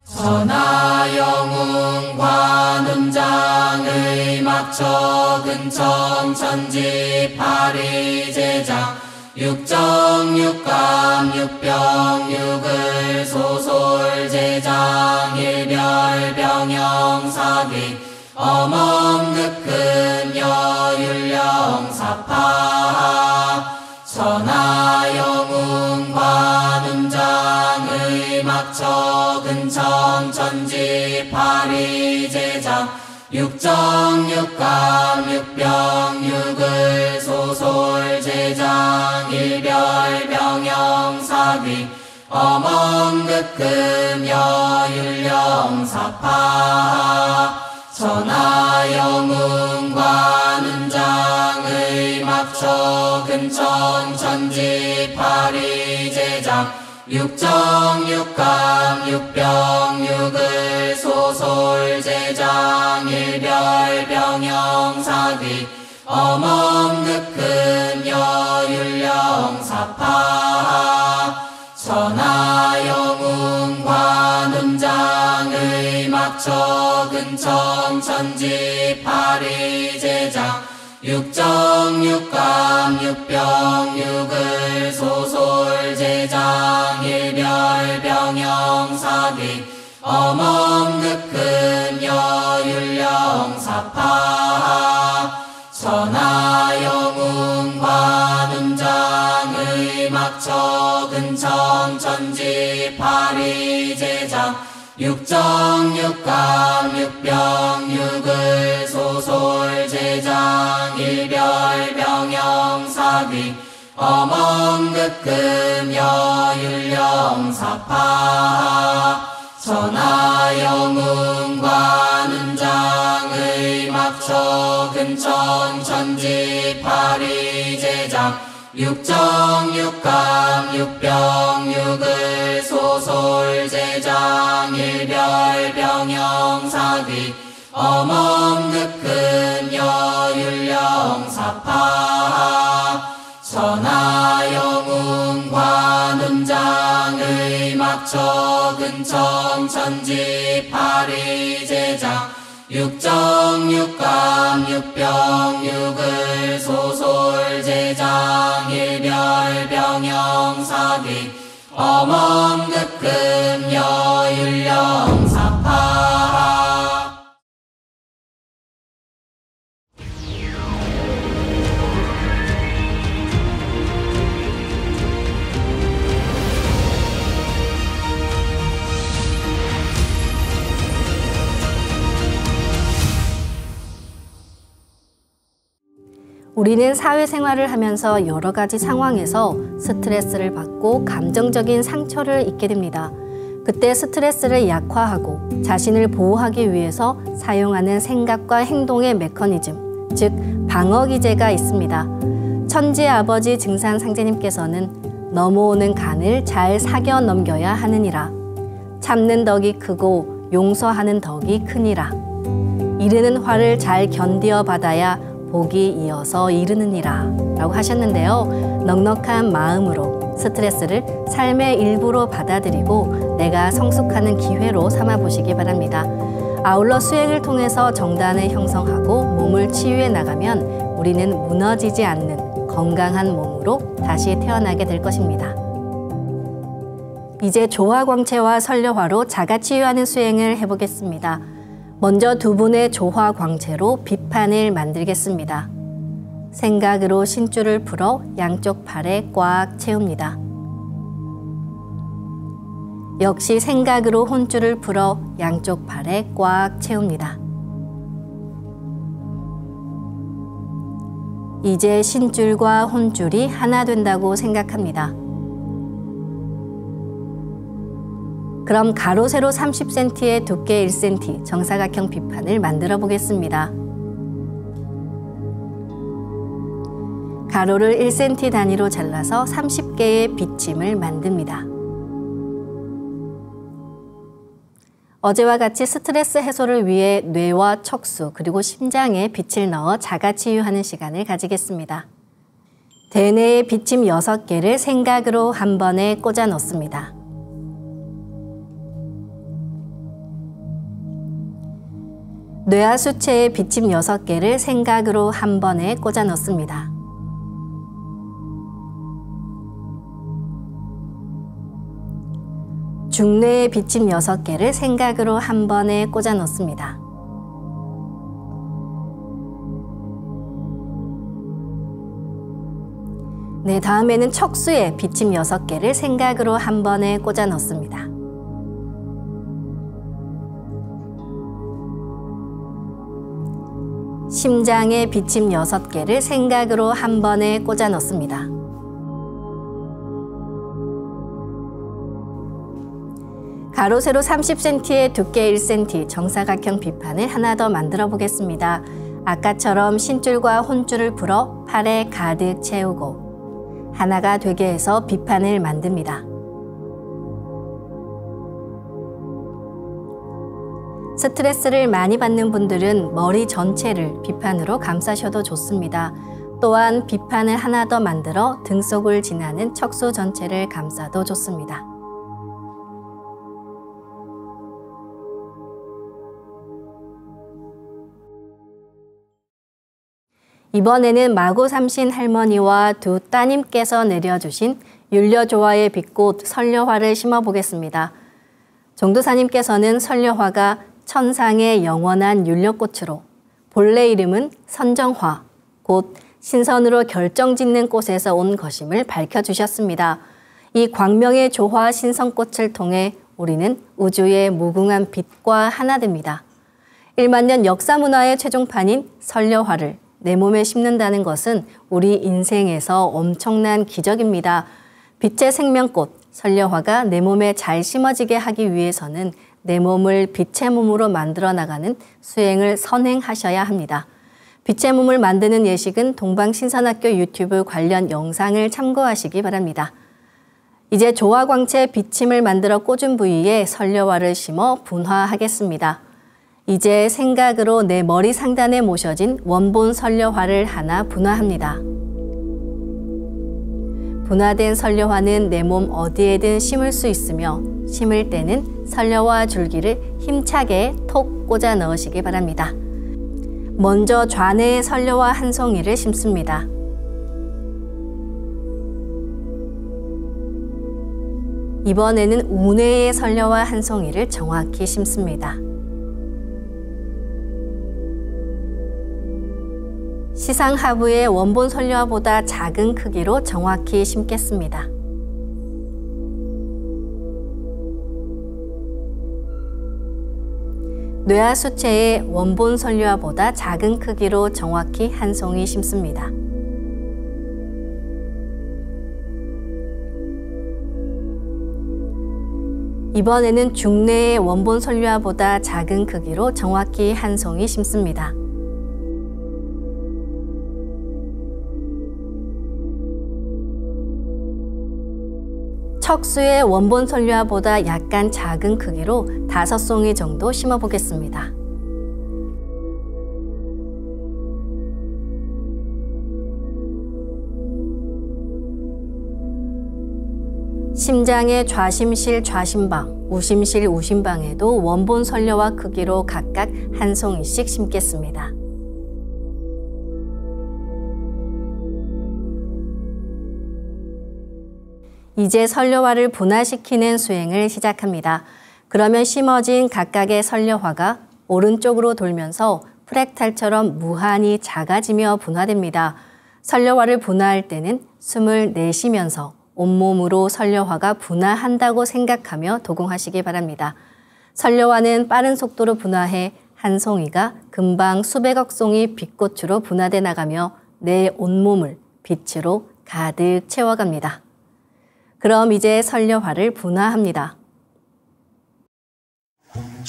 천하영웅관운장의 막적은천 천지파리제장 육정육감 육병육을 소솔제장 일별병영사기 엄엄극근여율령사파 천하영웅관운장의 막적은천 천지파리제장 육정육감 육병육을 소솔제장 일별병영사기 엄엄극근여율령사파 천하영웅관운장의 막적은천 천지파리제장 육정육감 육병육을 소솔제장 일별병영사기 엄엄극근여율령사파 천하영웅관운장의 막적은천 천지파리제장 육정육감 육병육을 소솔제장 일별병영사기 엄엄극근여율령사파 천하영웅관운장의 막적은천 천지파리제장 육정육감 육병육을 소솔제장 일별병영사기 엄엄극근여율령사파 천하영웅관운장의 막적은천 천지파리제장 육정육감 육병육을 소솔제장 일별병영사기 엄엄극근여율령사파 천하영웅관운장의 막적은천 천지파리제장 육정육감 육병육을 소솔제장 일별병영사기 엄엄극근여율령사파 우리는 사회생활을 하면서 여러 가지 상황에서 스트레스를 받고 감정적인 상처를 입게 됩니다. 그때 스트레스를 약화하고 자신을 보호하기 위해서 사용하는 생각과 행동의 메커니즘, 즉 방어기제가 있습니다. 천지아버지 증산상제님께서는 넘어오는 간을 잘 사겨 넘겨야 하느니라. 참는 덕이 크고 용서하는 덕이 크니라. 이르는 화를 잘 견디어 받아야 복이 이어서 이르느니라 라고 하셨는데요. 넉넉한 마음으로 스트레스를 삶의 일부로 받아들이고 내가 성숙하는 기회로 삼아보시기 바랍니다. 아울러 수행을 통해서 정단을 형성하고 몸을 치유해 나가면 우리는 무너지지 않는 건강한 몸으로 다시 태어나게 될 것입니다. 이제 조화광채와 설려화로 자가치유하는 수행을 해보겠습니다. 먼저 두 분의 조화광채로 비판을 만들겠습니다. 생각으로 신줄을 풀어 양쪽 팔에 꽉 채웁니다. 역시 생각으로 혼줄을 풀어 양쪽 팔에 꽉 채웁니다. 이제 신줄과 혼줄이 하나 된다고 생각합니다. 그럼 가로 세로 30cm에 두께 1cm 정사각형 비판을 만들어 보겠습니다. 가로를 1cm 단위로 잘라서 30개의 빗짐을 만듭니다. 어제와 같이 스트레스 해소를 위해 뇌와 척수 그리고 심장에 빛을 넣어 자가치유하는 시간을 가지겠습니다. 대뇌에 빗짐 6개를 생각으로 한 번에 꽂아 넣습니다. 뇌하수체에 빗짐 6개를 생각으로 한 번에 꽂아 넣습니다. 중뇌에 빗짐 6개를 생각으로 한 번에 꽂아 넣습니다. 네, 다음에는 척수에 빗짐 6개를 생각으로 한 번에 꽂아 넣습니다. 심장에 빗짐 6개를 생각으로 한 번에 꽂아 넣습니다. 가로 세로 30cm에 두께 1cm 정사각형 비판을 하나 더 만들어 보겠습니다. 아까처럼 신줄과 혼줄을 풀어 팔에 가득 채우고 하나가 되게 해서 비판을 만듭니다. 스트레스를 많이 받는 분들은 머리 전체를 비판으로 감싸셔도 좋습니다. 또한 비판을 하나 더 만들어 등 속을 지나는 척수 전체를 감싸도 좋습니다. 이번에는 마고 삼신 할머니와 두 따님께서 내려주신 율려조화의 빛꽃 설려화를 심어보겠습니다. 종도사님께서는 설려화가 천상의 영원한 율려꽃으로 본래 이름은 선정화, 곧 신선으로 결정짓는 꽃에서 온 것임을 밝혀주셨습니다. 이 광명의 조화 신선꽃을 통해 우리는 우주의 무궁한 빛과 하나 됩니다. 1만년 역사문화의 최종판인 설려화를 내 몸에 심는다는 것은 우리 인생에서 엄청난 기적입니다. 빛의 생명꽃 설려화가 내 몸에 잘 심어지게 하기 위해서는 내 몸을 빛의 몸으로 만들어 나가는 수행을 선행하셔야 합니다. 빛의 몸을 만드는 예식은 동방신선학교 유튜브 관련 영상을 참고하시기 바랍니다. 이제 조화광채 비침을 만들어 꽂은 부위에 설려화를 심어 분화하겠습니다. 이제 생각으로 내 머리 상단에 모셔진 원본 설려화를 하나 분화합니다. 분화된 설려화는 내 몸 어디에든 심을 수 있으며 심을 때는 설려화 줄기를 힘차게 톡 꽂아 넣으시기 바랍니다. 먼저 좌뇌에 설려화 한 송이를 심습니다. 이번에는 우뇌에 설려화 한 송이를 정확히 심습니다. 시상 하부에 원본 설려화보다 작은 크기로 정확히 심겠습니다. 뇌하수체에 원본 설려화보다 작은 크기로 정확히 한 송이 심습니다. 이번에는 중뇌에 원본 설려화보다 작은 크기로 정확히 한 송이 심습니다. 척수의 원본 설려화보다 약간 작은 크기로 5송이 정도 심어보겠습니다. 심장의 좌심실 좌심방, 우심실 우심방에도 원본 설려화 크기로 각각 한 송이씩 심겠습니다. 이제 설려화를 분화시키는 수행을 시작합니다. 그러면 심어진 각각의 설려화가 오른쪽으로 돌면서 프랙탈처럼 무한히 작아지며 분화됩니다. 설려화를 분화할 때는 숨을 내쉬면서 온몸으로 설려화가 분화한다고 생각하며 도공하시기 바랍니다. 설려화는 빠른 속도로 분화해 한 송이가 금방 수백억 송이 빛꽃으로 분화돼 나가며 내 온몸을 빛으로 가득 채워갑니다. 그럼 이제 설려화를 분화합니다.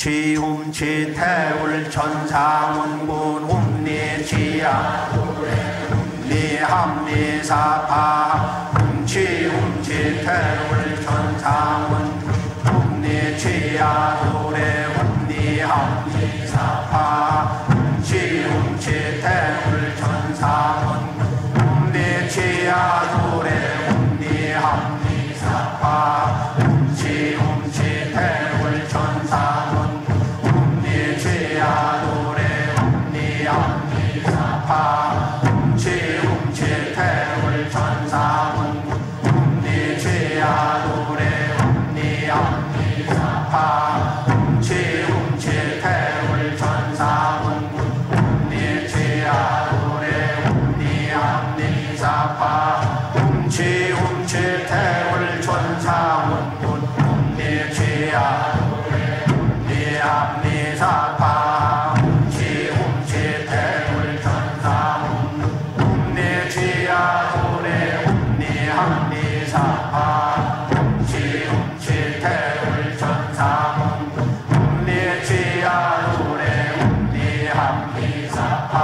훔치 태울 천상운군 훔리지야 훔리합리사파 훔치 태울 천상운 훔리지야 노래 훔리합리사파 훔치 태울 천상운 훔리지야 노래 훔리합리사파 훔치 태울 천상운 훔리지야 노래 훔리합리사파 훔치 태울 천상운 훔리지야 노래 훔리합리사파 훔치 태울 천상운 훔리지야 노래 훔리합리사파 훔치 태울 천상운 훔리지야 노래 훔리합리사파 훔치 태울 천상운 훔리지야 노래 훔리합리사파 훔치 태울 천상운 훔리지야 노래 훔리합리사파 훔치 태울 천상운 훔리지야 노래 훔리합리사파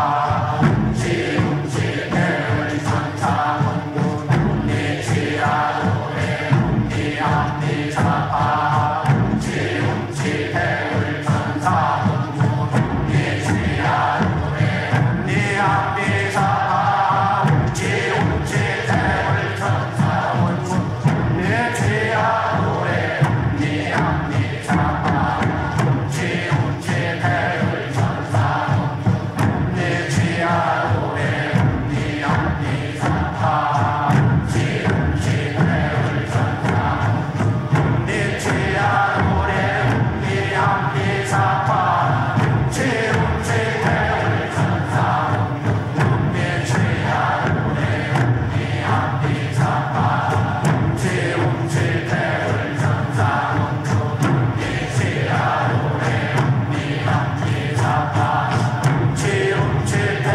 훔치 태울 천상운 훔리지야 노래 훔리합리사파 훔치 태울 천상운 훔리지야 노래 훔리합니사파 훔치 태울 천상운 훔리지야 노래 훔리합니사파 훔치 태울 천상운 훔리지야 노래 훔리합니사파 훔치 태울 천상운 훔리지야 노래 훔리합니사파 훔치 태울 천상운 훔리지야 노래 훔리합니사파 훔치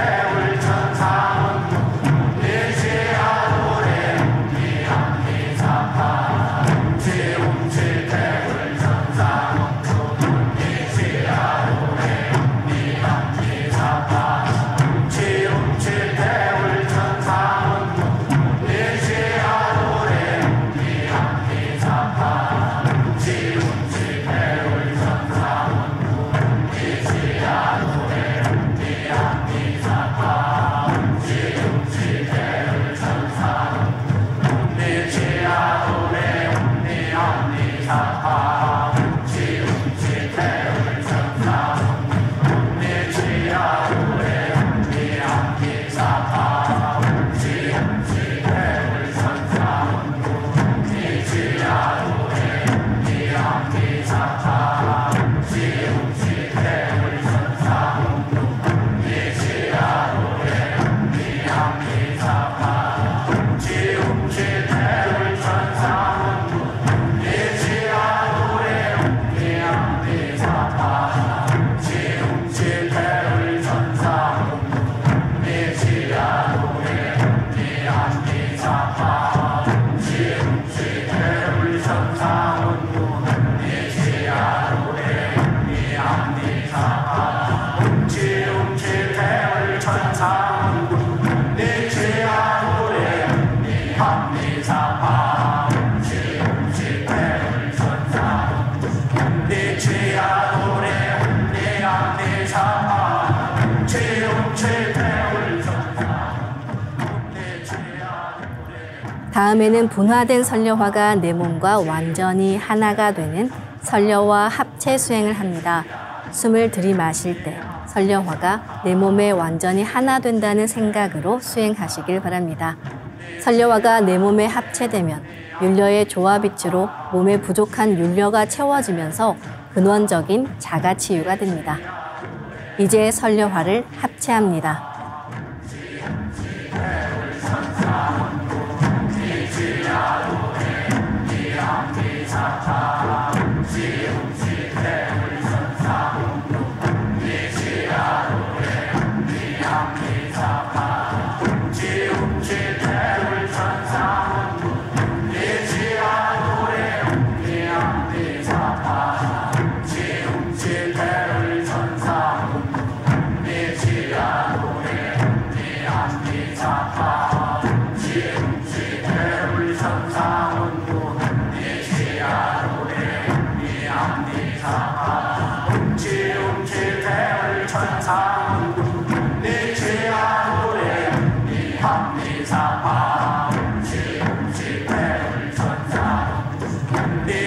태울 천상운 훔리지야 노래 훔리합니사파 훔치 태울 천상운 훔리지야 노래 훔리합니사파 훔치 태울 천상운 훔리지야 노래 훔리합니사파 훔치 태울 천상운 훔리지야 노래 훔리합니사파 훔치 태울 천상운 훔리지야 노래 훔리합니사파 훔치 태울 천상운 훔리지야 노래 훔리합니사파 훔치 태울 천상운 훔리지야 노래 훔리합니사파 훔치 태울 천상운 훔리지야 노래 훔리합니사파 훔치 태울 천상운 훔리지야 노래 훔리합니사파 훔치 태울 천상운 훔리지야 노래 훔리합니사파 훔치 태울 천상운 훔리지야 노래 훔리합니사파 훔치 태울 천상운 훔리지야 노래 훔리합니사파 훔치 태울 천상운 훔리지야 노래 훔리합니사파 훔치 태울 천상운 훔리지야 노래 다음에는 분화된 설려화가 내 몸과 완전히 하나가 되는 설려화 합체 수행을 합니다. 숨을 들이마실 때 설려화가 내 몸에 완전히 하나 된다는 생각으로 수행하시길 바랍니다. 설려화가 내 몸에 합체되면 율려의 조화빛으로 몸에 부족한 율려가 채워지면서 근원적인 자가치유가 됩니다. 이제 설려화를 합체합니다. 훔치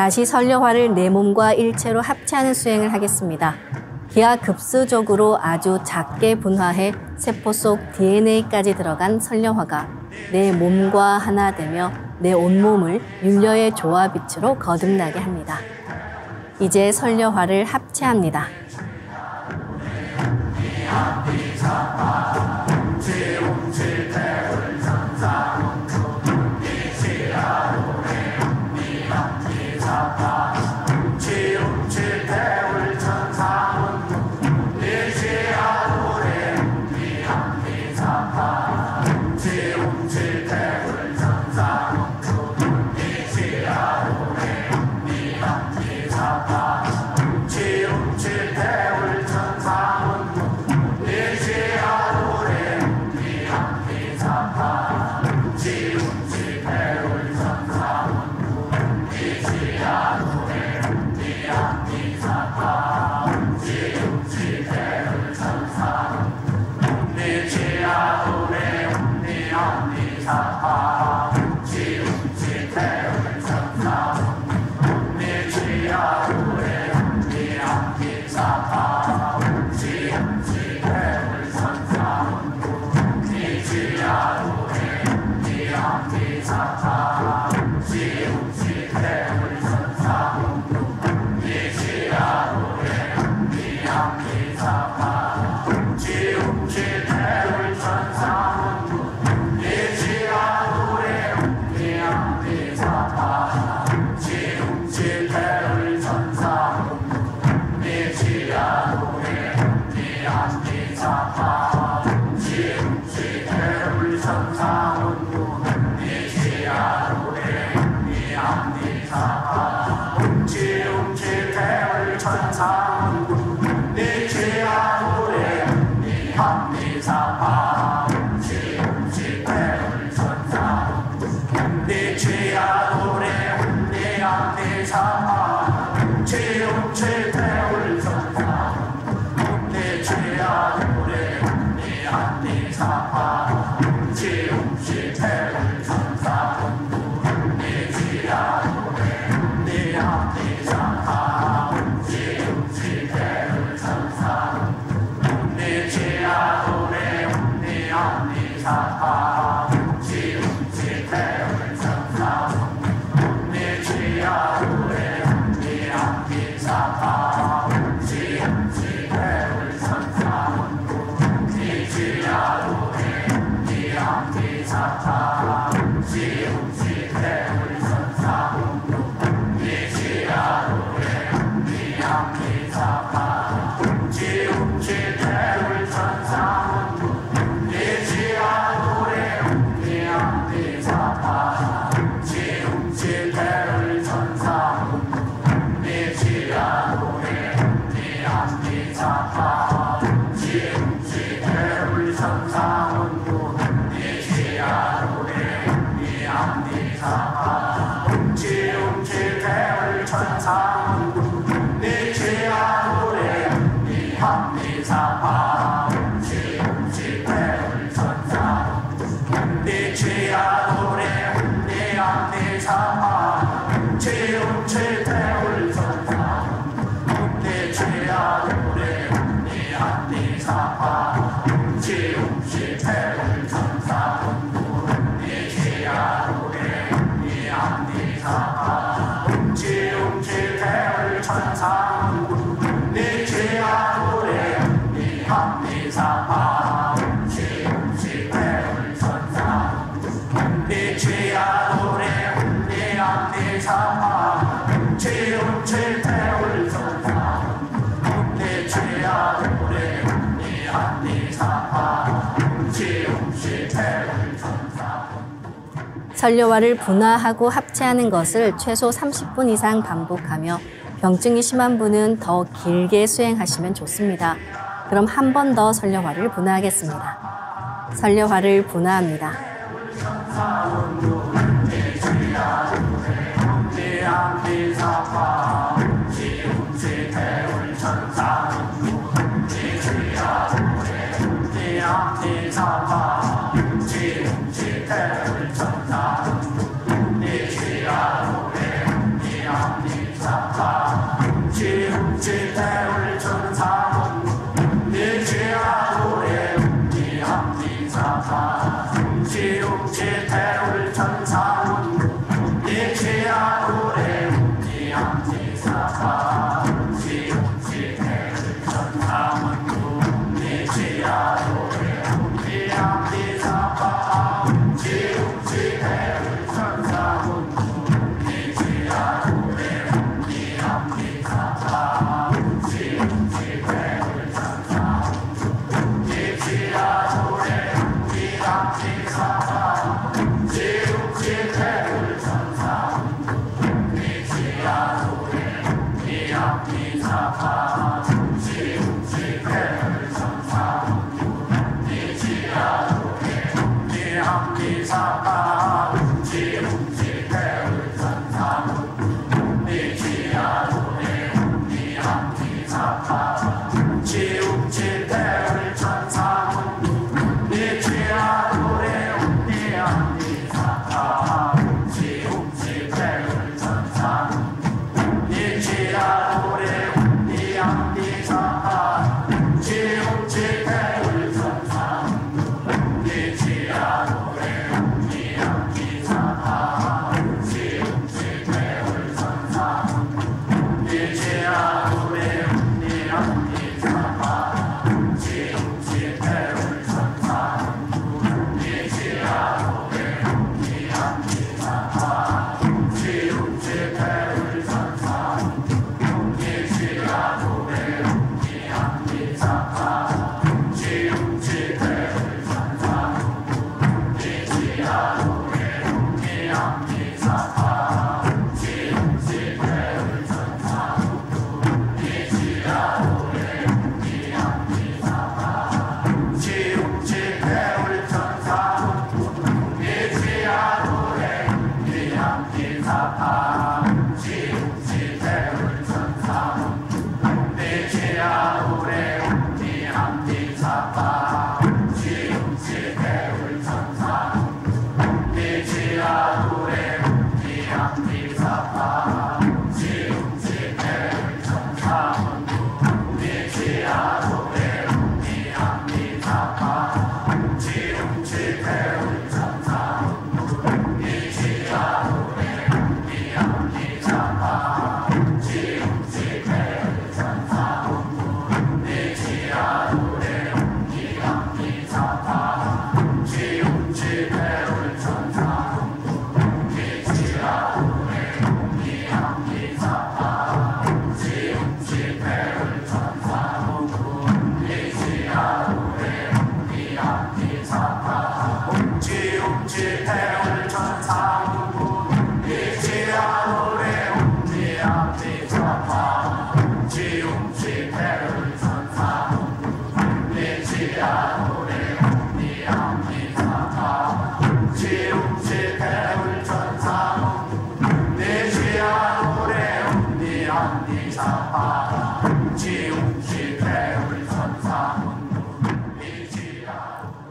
다시 설려화를 내 몸과 일체로 합체하는 수행을 하겠습니다. 기하급수적으로 아주 작게 분화해 세포 속 DNA까지 들어간 설려화가 내 몸과 하나 되며 내 온몸을 윤려의 조화빛으로 거듭나게 합니다. 이제 설려화를 합체합니다. 내 죄야 노래 설료화를 분화하고 합체하는 것을 최소 30분 이상 반복하며 병증이 심한 분은 더 길게 수행하시면 좋습니다. 그럼 한 번 더 설료화를 분화하겠습니다. 설료화를 분화합니다.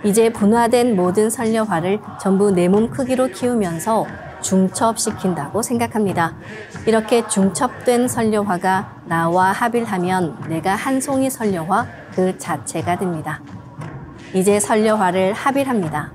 이제 분화된 모든 설려화를 전부 내 몸 크기로 키우면서 중첩시킨다고 생각합니다. 이렇게 중첩된 설려화가 나와 합일하면 내가 한 송이 설려화 그 자체가 됩니다. 이제 설려화를 합일합니다.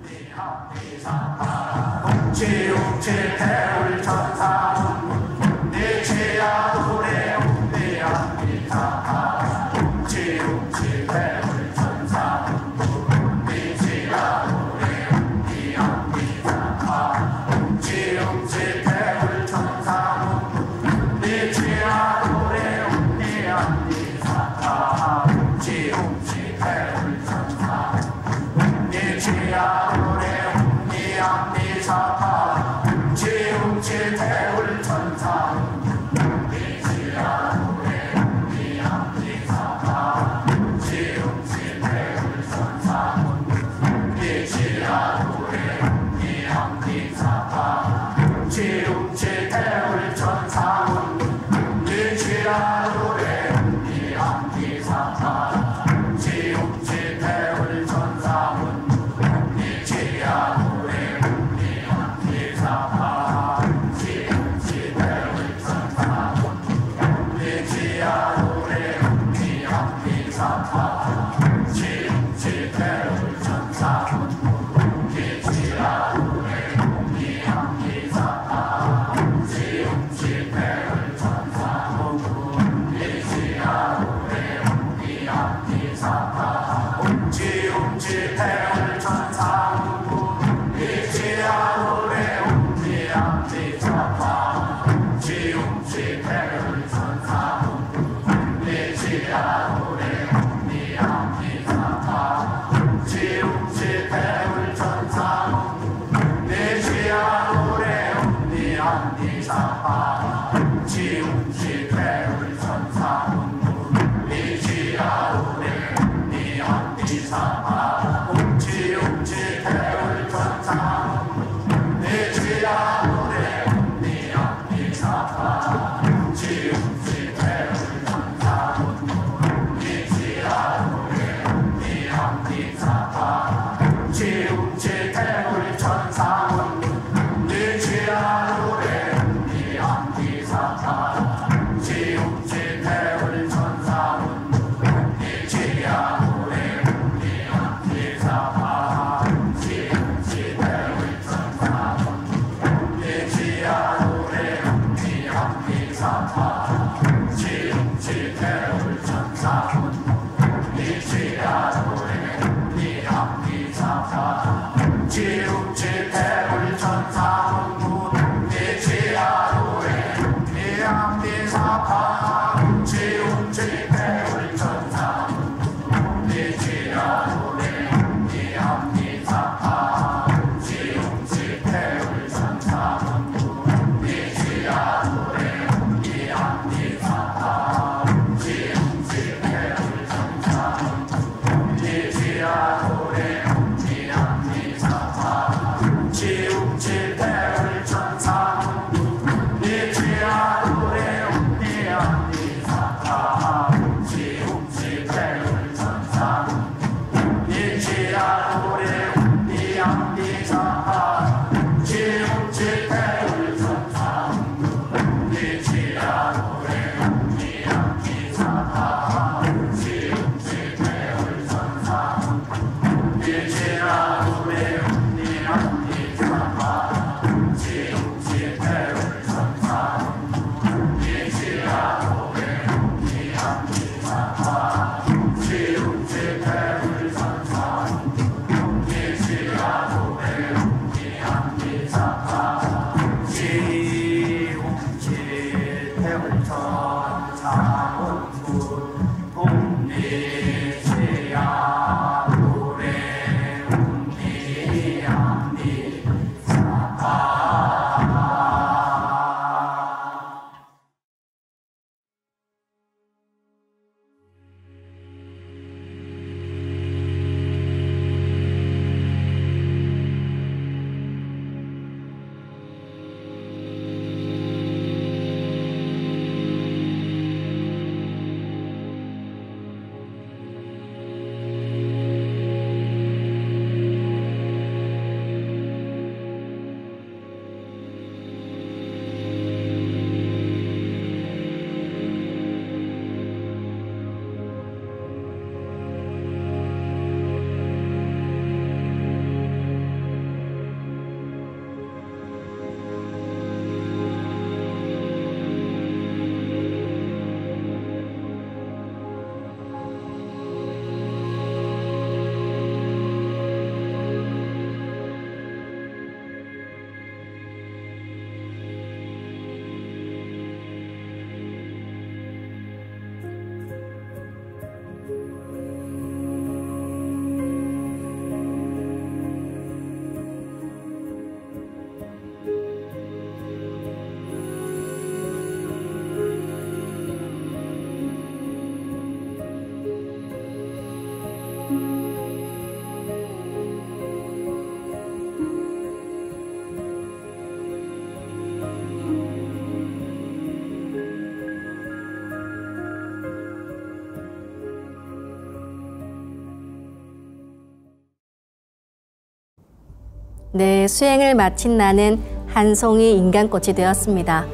네, 수행을 마친 나는 한 송이 인간꽃이 되었습니다.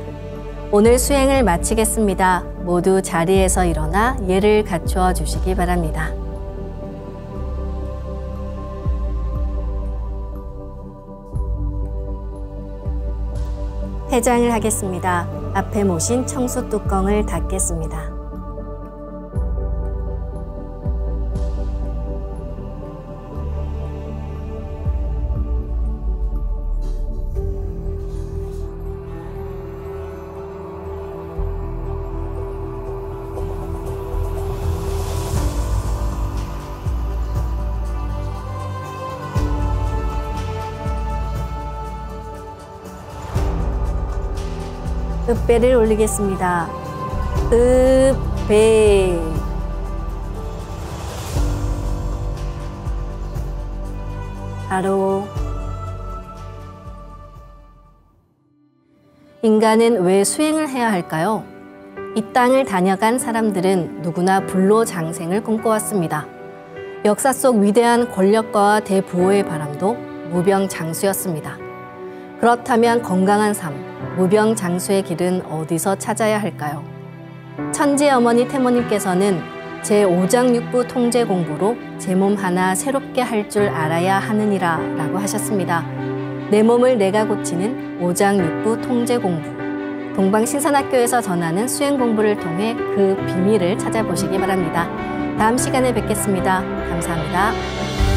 오늘 수행을 마치겠습니다. 모두 자리에서 일어나 예를 갖추어 주시기 바랍니다. 해장을 하겠습니다. 앞에 모신 청수 뚜껑을 닫겠습니다. 읍배를 올리겠습니다. 읍배. 바로. 인간은 왜 수행을 해야 할까요? 이 땅을 다녀간 사람들은 누구나 불로장생을 꿈꿔왔습니다. 역사 속 위대한 권력과 대부호의 바람도 무병장수였습니다. 그렇다면 건강한 삶, 무병장수의 길은 어디서 찾아야 할까요? 천지 어머니 태모님께서는 제5장육부 통제 공부로 제 몸 하나 새롭게 할 줄 알아야 하느니라 라고 하셨습니다. 내 몸을 내가 고치는 5장육부 통제 공부. 동방신선학교에서 전하는 수행 공부를 통해 그 비밀을 찾아보시기 바랍니다. 다음 시간에 뵙겠습니다. 감사합니다.